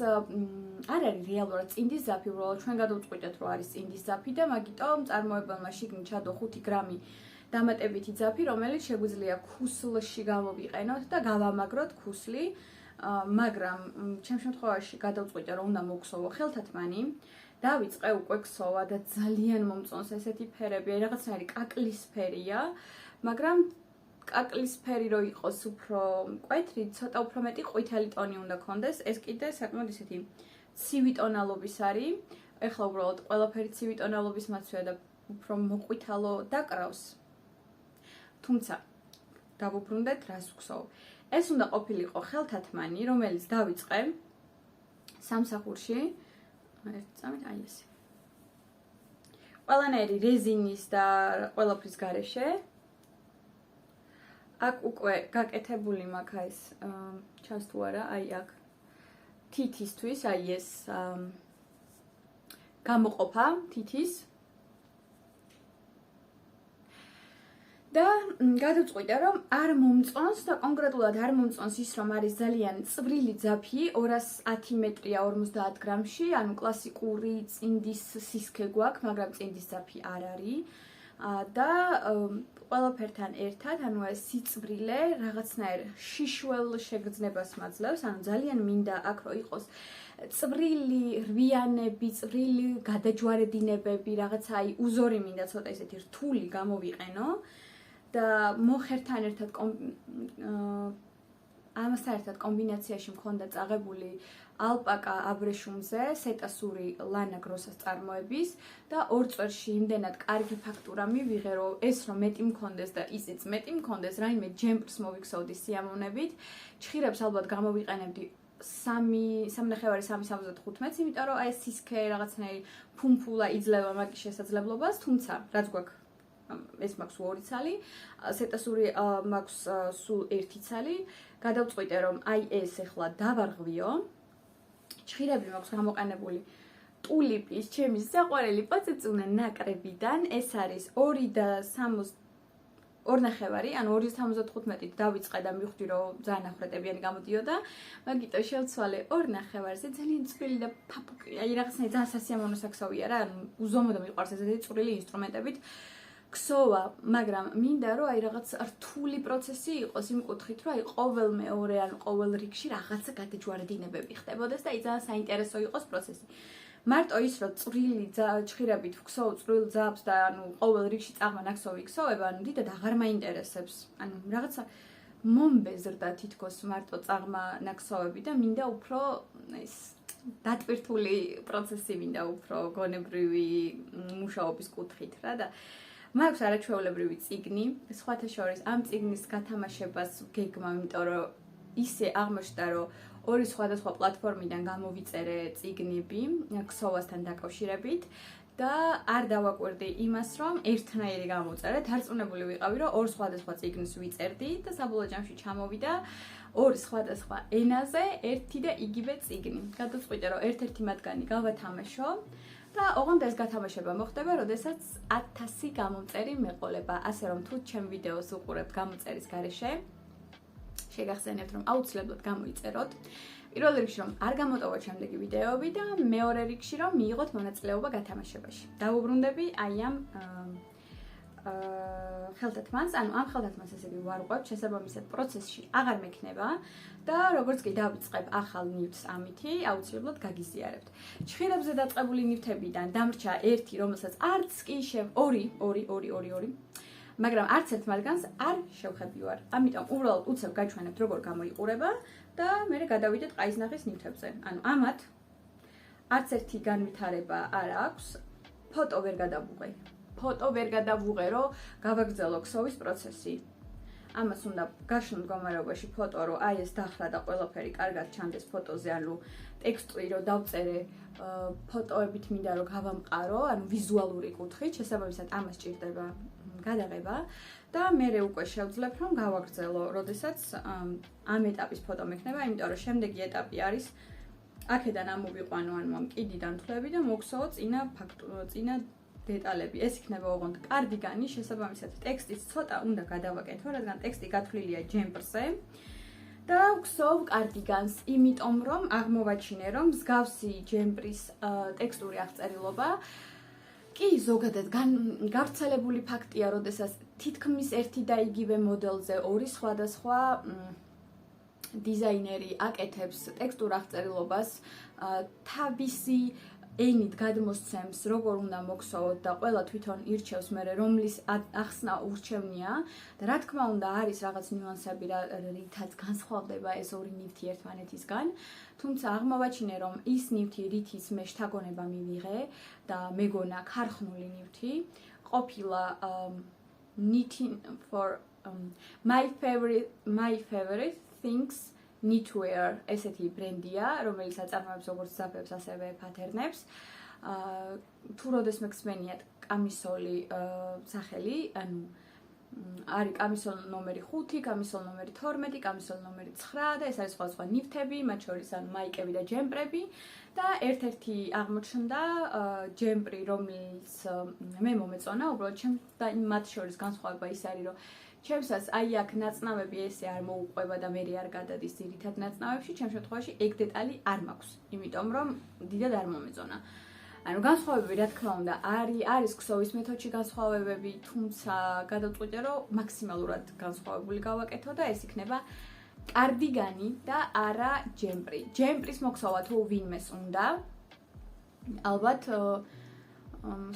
არ არის რეალურად წინდის ძაფი, უბრალოდ ჩვენ გადავწყვიტეთ, რომ არის წინდის ძაფი და მაგიტომ წარმოებელმა შიგნი ჩადო 5 გრამი დამატებითი ძაფი, რომელიც შეგვიძლია ქუსლში გამოვიყენოთ და გავამაგროთ ქუსლი. მაგრამ ჩემ შემთხვევაში გადავწყვიტე, რომ უნდა მოვქსოვო ხელთათმანი. დავიწყე უკვე ქსოვა და ძალიან მომწონს ესეთი ფერები, რაღაცნაირი კაკლისფერია. მაგრამ კაკლისფერი რო იყოს უფრო მკვეთრი, ცოტა უფრო მეტი ყვითელი ტონი უნდა ქონდეს. ეს კიდე საკმაოდ ისეთი ცივი ტონალობის არის. ეხლა უბრალოდ ყველაფერი ცივი ტონალობის მაცვია და უფრო მოყვითალო დაკრავს. თუმცა დავუბრუნდეთ რას ვქსოვ. ეს უნდა ყოფილიყო ხელთათმანი, რომელიც დავიწყე სამსახურში. ერთ წამით აი ესე. ყველანაირი რეზინის და ყველაფრის გარეშე. აქ უკვე გაკეთებული მაქვს ეს ჩანს თუ არა, აი აქ თითისთვის, აი ეს გამოყოფა თითის. და გადავწყვიტე, რომ არ მომწონს და კონკრეტულად არ მომწონს ის, რომ არის ძალიან წვრილი ძაფი, 210 მეტრია 50 გრამში, ანუ კლასიკური წინდის სისქე გვაქვს, მაგრამ წინდის ძაფი არ არის. და ყველაფერთან ერთად, ანუ ეს სიწვრილე რაღაცნაირ შიშველ შეგრძნებას მაძლევს, ანუ ძალიან მინდა აქ რო იყოს წვრილი რვიანები, წვრილი გადაჯვარედინებები, რაღაცა აი უზორი მინდა ცოტა ისეთი რთული გამოვიყენო. და მოხერთან ერთად ამასთან ერთად კომბინაციაში მქონდა წაღებული ალპაკა აბრეშუმზე სეტასური ლანა გროსას წარმოების და 2 წვერში იმდენად კარგი ფაქტურა მივიღე, რომ ეს რომ მეტი მქონდეს და ისიც მეტი მქონდეს, რაიმე ჯემპრს მოვიქცევდი სიამოვნებით. ჭხირებს ალბათ გამოვიყენებდი 3.75, იმიტომ რომ აი ეს სისქე რაღაცნაირი ფუმფულა იძლევა მაგის შესაძლებლობას, თუმცა რაც გვაქვს ეს მაქვს 2 ცალი, სეტასური მაქვს სულ 1 ცალი. გადავწყვიტე რომ აი ეს ახლა დავარღვიო. ჭხირები მაქვს გამოყენებული ტულიპის, ჩემი საყვარელი პაწეწუნე ნაკრებიდან. ეს არის 2.75, ანუ 2.75-ით დავიწყე და მივხვდი რომ ძალიან ახრეტებიანი გამოდიოდა. მაგიტო შევცვალე 2.5-ზე, ძალიან წვრილი და ფაფუკი, აი რაღაცნაირი ძალიან სასიამოვნო საქსოვია რა, ანუ უზომოდ მიყვარს ესეთი წვრილი ინსტრუმენტებით. ქსოვა, მაგრამ მინდა რომ აი რაღაც რთული პროცესი იყოს იმ კუთხით, რომ აი ყოველ მეორე ან ყოველ რიგში რაღაცა გადაჯვარედინებები ხდებოდეს და აი ძალიან საინტერესო იყოს პროცესი. მარტო ის რომ წვრილი ჭხირებით ვქსოვ წვრილ ძაბს და ანუ ყოველ რიგში წაღმა ნაკსოვი იქსოვება, ანუ დიდად აღარ მაინტერესებს. ანუ რაღაცა მომბეზრდა თითქოს მარტო წაღმა ნაკსოვები და მინდა უფრო ეს დატვირთული პროცესი, მინდა უფრო გონებრივი მუშაობის კუთხით რა და მაქვს არაჩვეულებრივი წიგნი, სხვათა შორის ამ წიგნის გათამაშებას გეგმა, იმიტომ რომ ისე აღმოჩნდა, რომ 2 სხვადასხვა პლატფორმიდან გამოვიწერე წიგნები ქსოვასთან დაკავშირებით და არ დავაკვირდი იმას, რომ ერთნაირი გამოვწერე, დარწმუნებული ვიყავი, რომ 2 სხვადასხვა წიგნს ვიწერდი და საბოლოო ჯამში ჩამოვიდა 2 სხვადასხვა ენაზე ერთი და იგივე წიგნი. გადავწყვიტე, რომ ერთ-ერთი მათგანი გავათამაშო. და ოღონდ ეს გათამაშება მოხდება, როდესაც 1000 გამომწერი მეყოლება, ასე რომ თუ ჩემ ვიდეოს უყურებთ გამოწერის გარეშე, შეგახსენებთ რომ აუცილებლად გამოიწეროთ. პირველ რიგში რომ არ გამოტოვოთ შემდეგი ვიდეოები და მეორე რიგში რომ მიიღოთ მონაწილეობა გათამაშებაში. დავუბრუნდები აი ამ ხელთათმანს, ანუ ამ ხელთათმანს ესე იგი ვარღვევ, შესაბამისად პროცესში აღარ მექნება და როგორც კი დავიწყებ ახალ ნივთს ამითი, აუცილებლად გაგიზიარებთ. ჭხირებზე დაწყებული ნივთებიდან დამრჩა ერთი, რომელსაც არც კი ორი, მაგრამ არც ერთ მათგანს არ შევხედივარ. ამიტომ უბრალოდ უცებ გაჩვენებთ როგორ გამოიყურება და მე გადავიდეთ ყაისნახის ნივთებზე. ანუ ამათ არც ერთი განვითარება არ აქვს, ფოტო ვერ გადავუღე, რომ გავაგრძელო ქსოვის პროცესი. ამას უნდა გაშლილ მდგომარეობაში ფოტო, რომ აი ეს დახრა და ყველაფერი კარგად ჩანდეს ფოტოზე, ანუ ტექსტი რომ დავწერე, ფოტოებით მინდა რომ გავამყარო, ანუ ვიზუალური კუთხით, შესაბამისად ამას ჭირდება გადაღება და მე უკვე შევძლებ რომ გავაგრძელო, როდესაც ამ ეტაპის ფოტო მექნება, იმიტომ რომ შემდეგი ეტაპი არის აქედან ამოვიყვანო, ანუ ამ კიდიდან თვლები და მოგსოვო წინა დეტალები. ეს იქნება ოღონდ კარდიგანი, შესაბამისად ტექსტიც ცოტა უნდა გადავაკეთო, რადგან ტექსტი გათვლილია ჯემპრზე. და ვქსოვ კარდიგანს, იმიტომ რომ აღმოვაჩინე, რომ მსგავსი ჯემპრის ტექსტური აღწერილობა კი ზოგადად გავრცელებული ფაქტია, როდესაც თითქმის ერთი და იგივე მოდელზე 2 სხვადასხვა დიზაინერი აკეთებს ტექსტურ აღწერილობას, თავისი ენით გადმოსცემს, როგორ უნდა მოგსოვოთ და ყველა თვითონ ირჩევს მე რომლის ახსნა ურჩევნია და რა თქმა უნდა არის რაღაც ნიუანსები, რითაც განსხვავდება ეს ორი ნივთი ერთმანეთისგან, თუმცა აღმოვაჩინე, რომ ის ნივთი, რითიც მე შთაგონება მივიღე და მეგონა ქარხნული ნივთი, ყოფილა knitting for my favorite things knitwear ესეთი ბრენდია, რომელიც აწარმოებს როგორც ზაფებს, ასევე პატერნებს. თუ როდესმე გსმენიათ კამისოლი სახელი, ანუ არის კამისოლ ნომერი 5, კამისოლ ნომერი 12, კამისოლ ნომერი 9 და ეს არის სხვა ნივთები, მათ შორის ანუ მაიკები და ჯემპრები და ერთ-ერთი აღმოჩნდა ჯემპრი, რომელიც მე მომეწონა, უბრალოდ ჩემს და მათ შორის განსხვავება ის არის, რომ ჩემსაც აი აქ ნაწნავები ესე არ მოუყვება და მე არ გადადის ძირითად ნაწნავებში, ჩემს შემთხვევაში ეგ დეტალი არ მაქვს, იმიტომ რომ დიდად არ მომეწონა. ანუ განსხვავებები რა თქმა უნდა არის ქსოვის მეთოდში განსხვავებები, თუმცა გადავწყვიტე რომ მაქსიმალურად განსხვავებული გავაკეთო და ეს იქნება კარდიგანი და არა ჯემპრი. ჯემპრის მოქსოვა თუ ვინმეს უნდა, ალბათ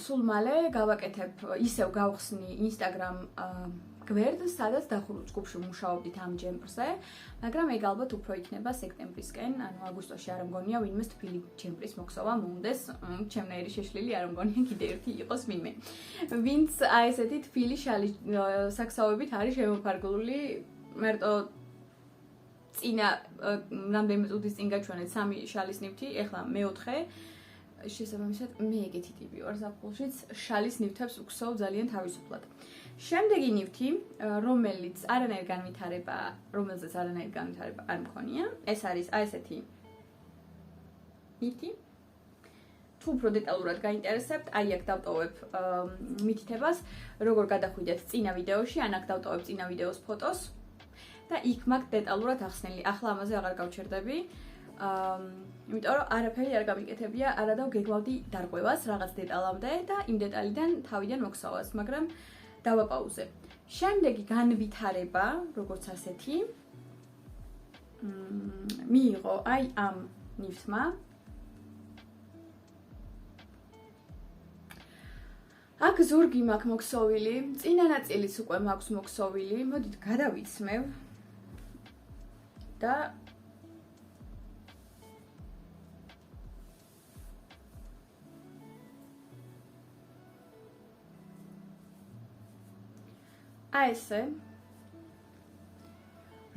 სულ მალე გავაკეთებ, ისევ გავხსნი Instagram გვერდს, სადაც დახურულ ჯგუფში მუშაობდით ამ ჯემპრზე, მაგრამ ეგ ალბათ უფრო იქნება სექტემბრისკენ, ანუ აგვისტოში არ მგონია ვინმეს თბილი ჯემპრის მოხსოვა მომდეს, ჩემნაირი შეშლილი არ მგონია კიდე ერთი იყოს ვინმე. ვინც აი ესეთი თბილი შალი საქსაუებით არის შემოფარგლული, მარტო წინა რამდენიმე წუთის წინ გაჩვენეთ 3 შალის ნივთი, ეხლა მე-4 შესაბამისად მე ეგეთი ტიპი ვარ ზაფხულშიც შალის ნივთებს უქსოვ ძალიან თავისუფლად. შემდეგი ნივთი, რომელზეც არანაირი განვითარება არ მქონია, ეს არის აი ესეთი ნივთი. თუ უფრო დეტალურად გაინტერესებთ, აი აქ დავტოვებ მითითებას, როგორ გადახვიდეთ წინა ვიდეოში, ან აქ დავტოვებ წინა ვიდეოს ფოტოს და იქ მაქვს დეტალურად ახსნილი. ახლა ამაზე აღარ გავჩერდები. იმიტომ რომ არაფერი არ გამიკეთებია, არადა გეგმავდი დარღვევას რაღაც დეტალამდე და იმ დეტალიდან თავიდან მოქსოვას, მაგრამ დავაპაუზე. შემდეგი განვითარება, როგორც ასეთი, მიიღო აი ამ ნივთმა. აქ ზურგი მაქვს მოქსოვილი, წინა ნაწილიც უკვე მაქვს მოქსოვილი. მოდით გადავიცმევ და აი ესე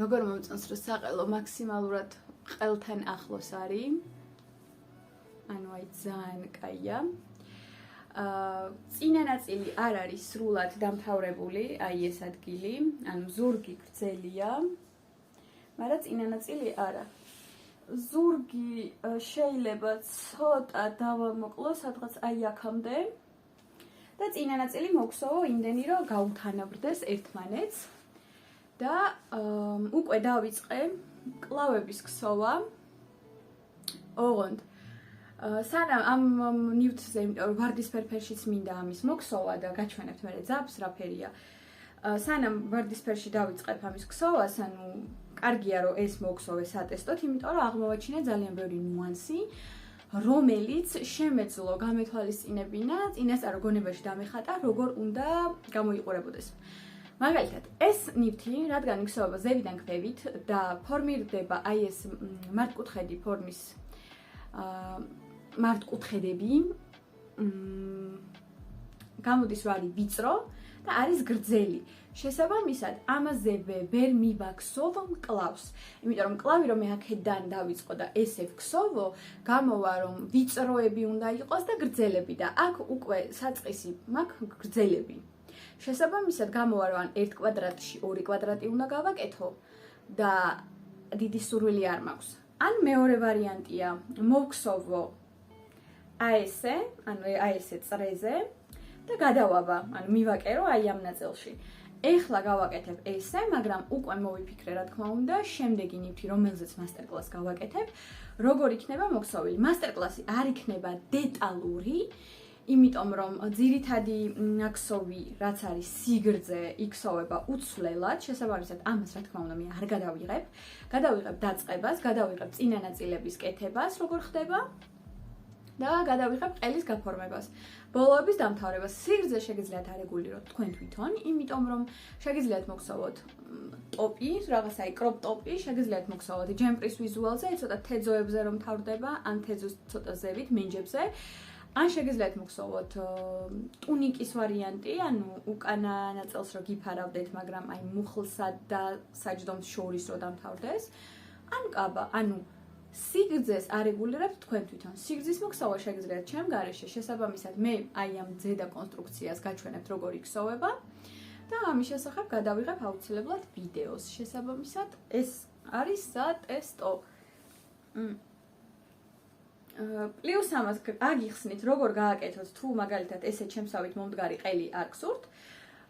როგორ მომწონს რომ საყელო მაქსიმალურად ყელთან ახლოს არის. ანუ აი ძალიან კაია. წინა ნაწილი არ არის სრულად დამთავრებული, აი ეს ადგილი, ანუ ზურგი გრძელია, მაგრამ წინა ნაწილი არა. ზურგი შეიძლება ცოტა დავამოკლო სადღაც აი აქამდე. და წინა ნაწილი მოგსოვო იმდენი, რომ გაუთანაბრდეს ერთმანეთს და უკვე დავიწყე კლავების ქსოვა. ოღონდ სანამ ამ ნივთზე, იმიტომ რომ ვარდისფერ ფერშიც მინდა ამის მოქსოვა და გაჩვენებთ მერე ძაბს რა ფერია. სანამ ვარდისფერში დავიწყებ ამის ქსოვას, ანუ კარგია რომ ეს მოგსოვე სატესტოთ, იმიტომ რომ აღმოვაჩინე ძალიან ბევრი ნუანსი, რომელიც შემეძლო გამეთვალისწინებინა, წინასწარ გონებაში დამეხატა, როგორ უნდა გამოიყურებოდეს. მაგალითად, ეს ნივთი, რადგან იქსოვება ზევიდან ქვევით და ფორმირდება აი ეს მართკუთხედი ფორმის მართკუთხედები, გამოდის რომ არის ვიწრო და არის გრძელი. შესაბამისად, ამაზევე ვერ მივაქსოვ მკლავს. იმიტომ რომ მკლავი რომ მე აქედან დავიწყო და ესე ვქსოვო, გამოვა რომ ვიწროები უნდა იყოს და გრძელები და აქ უკვე საწყისი მაქვს გრძელები. შესაბამისად, გამოვა რომ ან 1 კვადრატში 2 კვადრატი უნდა გავაკეთო და დიდი სურვილი არ მაქვს. ან მეორე ვარიანტია, მოვქსოვო აი ესე, ანუ აი ესე წრეზე და გადავაბა, ანუ მივაკერო აი ამ ნაწილში. ეხლა გავაკეთებ ესე, მაგრამ უკვე მოვიფიქრე რა თქმა უნდა, შემდეგი ნივთი, რომელზეც მასტერკლასს გავაკეთებ, როგორ იქნება მოქსოვილი. მასტერკლასი არ იქნება დეტალური, იმიტომ რომ ძირითადი ნაქსოვი, რაც არის სიგრძე, იქსოვება უცვლელად, შესაბამისად ამას რა თქმა უნდა მე არ გადავიღებ. გადავიღებ დაწყებას, გადავიღებ წინა ნაწილების კეთებას, როგორ ხდება და გადავიღებ ყელის გაფორმებას. ბოლოების დამთავრებას. სიგრძე შეგიძლიათ არეგულიროთ თქვენ თვითონ, იმიტომ რომ შეგიძლიათ მოქსოვოთ ტოპი, რაღაცა კროპ ტოპი, შეგიძლიათ მოქსოვოთ ჯემპრის ვიზუალზე, ცოტა თეძოებზე რომ თავდება, ან თეძოს ცოტა ზევით, მენჯებზე. ან შეგიძლიათ მოქსოვოთ ტუნიკის ვარიანტი, ანუ უკანა ნაწილს რო გიფარავდეთ, მაგრამ აი მუხლსა და საჯდომს შორის რო დამთავრდეს. ან კაბა, ანუ სიგრძეს არეგულირებთ თქვენ თვითონ. სიგრძის მოქსოვა შეგიძლიათ ჩემ გარეშე, შესაბამისად მე აი ამ ზედა კონსტრუქციას გაჩვენებთ როგორ იქსოვება და ამის შესახებ გადავიღებ აუცილებლად ვიდეოს. შესაბამისად ეს არის სატესტო. პლუს ამას აგიხსნით როგორ გააკეთოთ თუ მაგალითად ესე ჩემსავით მომდგარი ყელი არ გსურთ,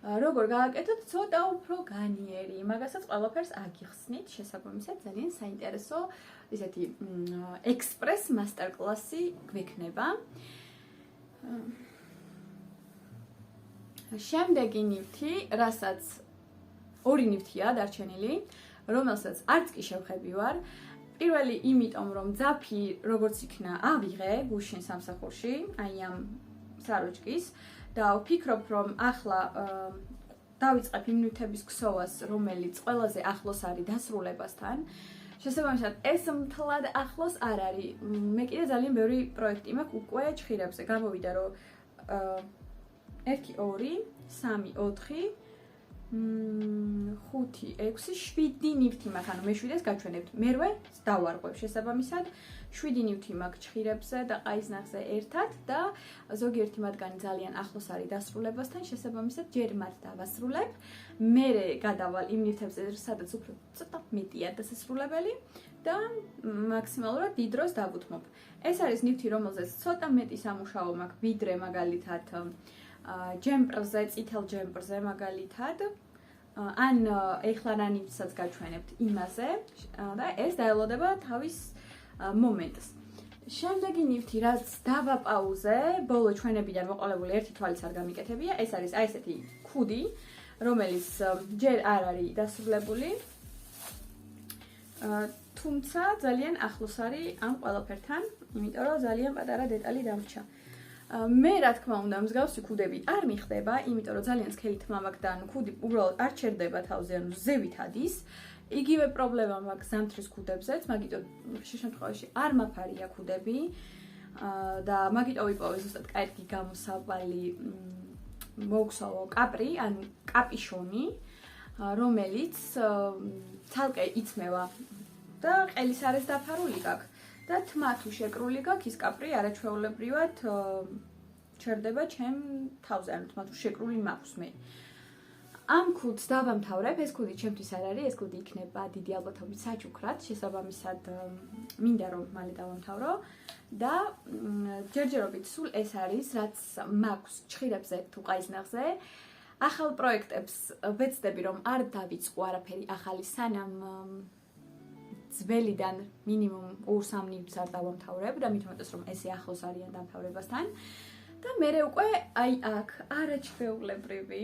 როგორ გააკეთოთ ცოტა უფრო განიერი. მაგასაც ყველაფერს აგიხსნით, შესაბამისად ძალიან საინტერესო ისეთი ექსპრეს მასტერკლასი გვექნება. შემდეგი ნივთი, რასაც ორი ნივთია დარჩენილი, რომელსაც არც კი შევხედი ვარ. პირველი იმიტომ რომ ძაფი როგორც იქნა ავიღე გუშინ სამსახურში, აი ამ საროჭკის და ვფიქრობ რომ ახლა დავიწყებ იმ ნივთების ქსოვას, რომელიც ყველაზე ახლოს არის დასრულებასთან. შესაბამისად, ეს მთლად ახლოს არ არის. მე კიდე ძალიან ბევრი პროექტი მაქვს უკვე ჭხირებზე. გამოვიდა რომ 1 2 3 4 5 6 7 ნივთი მაქვს, ანუ მე 7-ს გაჩვენებთ. მერვე დავარღვევ შესაბამისად 7 ნივთი მაქვს ჭხირებზე და ყაიზნახზე ერთად და ზოგიერთი მათგანი ძალიან ახლოს არის დასრულებასთან, შესაბამისად ჯერ მათ დავასრულებ. მერე გადავალ იმ ნივთებზე, სადაც უფრო ცოტა მეტია დასასრულებელი და მაქსიმალურად დიდ დროს დავუთმობ. ეს არის ნივთი, რომელზეც ცოტა მეტი სამუშაო მაქვს, ვიდრე მაგალითად ჯემპრზე, წითელ ჯემპრზე მაგალითად. ან ეხლა რა ნივთსაც გაჩვენებთ იმაზე და ეს დაელოდება თავის მომენტს. შემდეგი ნივთი, რაც დავაპაუზე, ბოლო ჩვენებიდან მოყოლებული ერთი თვალის არ გამიკეთებია, ეს არის აი ესეთი ქუდი, რომელიც ჯერ არ არის დასრულებული. თუმცა ძალიან ახლოს არის ამ ყველაფერთან, იმიტომ რომ ძალიან პატარა დეტალი დამრჩა. მე რა თქმა უნდა მსგავსი ქუდები არ მიხდება, იმიტომ რომ ძალიან სქელი თმა მაქვს და ანუ ქუდი უბრალოდ არ ჩერდება თავზე, ანუ ზევით ადის. იგივე პრობლემა მაქვს ზამთრის ქუდებზეც, მაგიტომ ხშირ შემთხვევაში არ მაფარია ქუდები და მაგიტომ ვიპოვე ზუსტად კარგი გამოსავალი მოგსავო კაპრი, ანუ კაპიშონი, რომელიც ცალკე იწმევა და ყელის არის დაფარული გაქვს და თმა თუ შეკრული გაქვს, ის კაპრი არაჩვეულებრივად ჩერდება ჩემ თავზე, ანუ თმა თუ შეკრული მაქვს მე. ამ ქუდს დავამთავრებ, ეს ქუდი ჩემთვის არ არის, ეს ქუდი იქნება დიდი ალბათობით საჩუქრად, შესაბამისად მინდა რომ მალე დავამთავრო და ჯერჯერობით სულ ეს არის, რაც მაქვს ჭხირებზე თუ ყაიზნახზე. ახალ პროექტებს ვეცდები რომ არ დავიწყო არაფერი ახალი, სანამ ძველიდან მინიმუმ 2-3 ნივთს არ დავამთავრებ და მით უმეტეს რომ ესე ახლოს არიან დამთავრებასთან და მე უკვე აი აქ არაჩვეულებრივი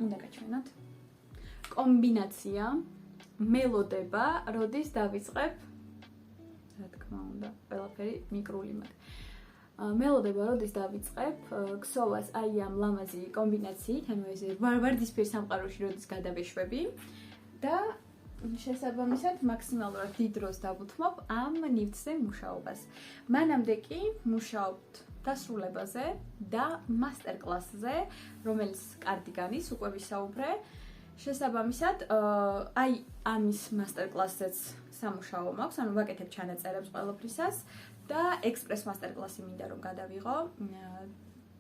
უნდა გაჩვენოთ კომბინაცია მელოდება, როდის დავიწყებ, რა თქმა უნდა, ყველაფერი მიკრული მაქვს. მელოდება, როდის დავიწყებ ქსოვას აი ამ ლამაზი კომბინაციით, ანუ ეს ვარდისფერ სამყაროში როდის გადავეშვები და შესაბამისად მაქსიმალურად დიდ დროს დავუთმობ ამ ნივთზე მუშაობას. მანამდე კი მუშაობთ დასრულებაზე და მასტერკლასზე, რომელიც კარდიგანის უკვე ვისაუბრე. შესაბამისად, აი ამის მასტერკლასზეც სამუშაო მაქვს, ანუ ვაკეთებ ჩანაწერებს ყველაფრისას და ექსპრეს მასტერკლასი მინდა რომ გადავიღო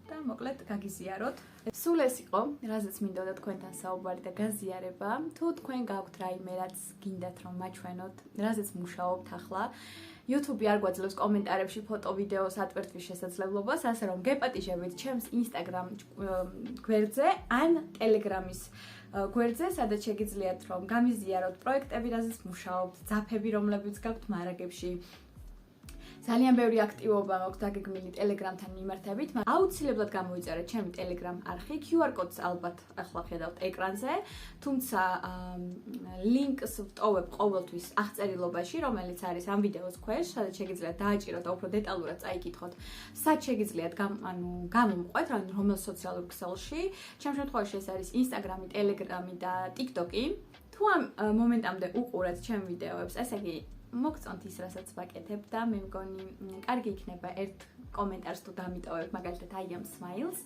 და მოკლედ გაგიზიაროთ. სულ ეს იყო, რაზეც მინდოდა თქვენთან საუბარი და გაზიარება. თუ თქვენ გაქვთ რაიმე, რაც გინდათ რომ მაჩვენოთ, რაზეც მუშაობთ ახლა, YouTube არ გვაძლევს კომენტარებში ფოტო, ვიდეოს ატვერთვის შესაძლებლობას, ასე რომ გეპატიჟებით ჩემს Instagram გვერდზე ან Telegram-ის გვერდზე, სადაც შეგიძლიათ რომ გამიზიაროთ პროექტები, რაზეც მუშაობთ, ძაფები, რომლებიც გაქვთ მარაგებში. ძალიან ბევრი აქტივობა მაქვს დაგეგმილი Telegram-თან მიმართებით. აუცილებლად გამოიწერეთ ჩემი Telegram არხი, QR კოდს ალბათ ახლა ხედავთ ეკრანზე, თუმცა ლინკს ვტოვებ ყოველთვის აღწერილობაში, რომელიც არის ამ ვიდეოს ქვეშ, სადაც შეგიძლიათ დააჭიროთ და უფრო დეტალურად წაიკითხოთ, სად შეგიძლიათ გამომყვეთ, ან რომელ სოციალურ ქსელში. ჩემ შემთხვევაში ეს არის Instagram-ი, Telegram-ი და TikTok-ი. თუ ამ მომენტამდე უყურეთ ჩემ ვიდეოებს, ესე იგი მოგწონთ ის, რასაც ვაკეთებ და მე მგონი კარგი იქნება ერთ კომენტარს თუ დამიტოვებ, მაგალითად აი ამ smile-ს.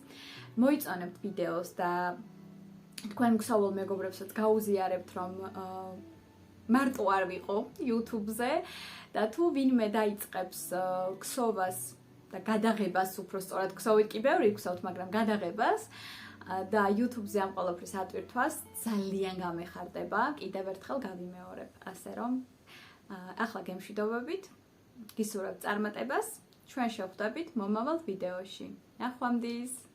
მოიწონებთ ვიდეოს და თქვენ მგზავრულ მეგობრებსაც გაუზიარებთ, რომ მარტო არ ვიყო YouTube-ზე და თუ ვინმე დაიწყებს ქსოვას და გადაღებას, უფრო სწორად ქსოვით კი ბევრი გსავთ, მაგრამ გადაღებას და YouTube-ზე ამ ყველაფრის ატვირთვას ძალიან გამეხარდება. კიდევ ერთხელ გავიმეორებ, ასე რომ ახლა გემშვიდობებით, გისურვებთ წარმატებას, ჩვენ შევხვდებით მომავალ ვიდეოში. ნახვამდის!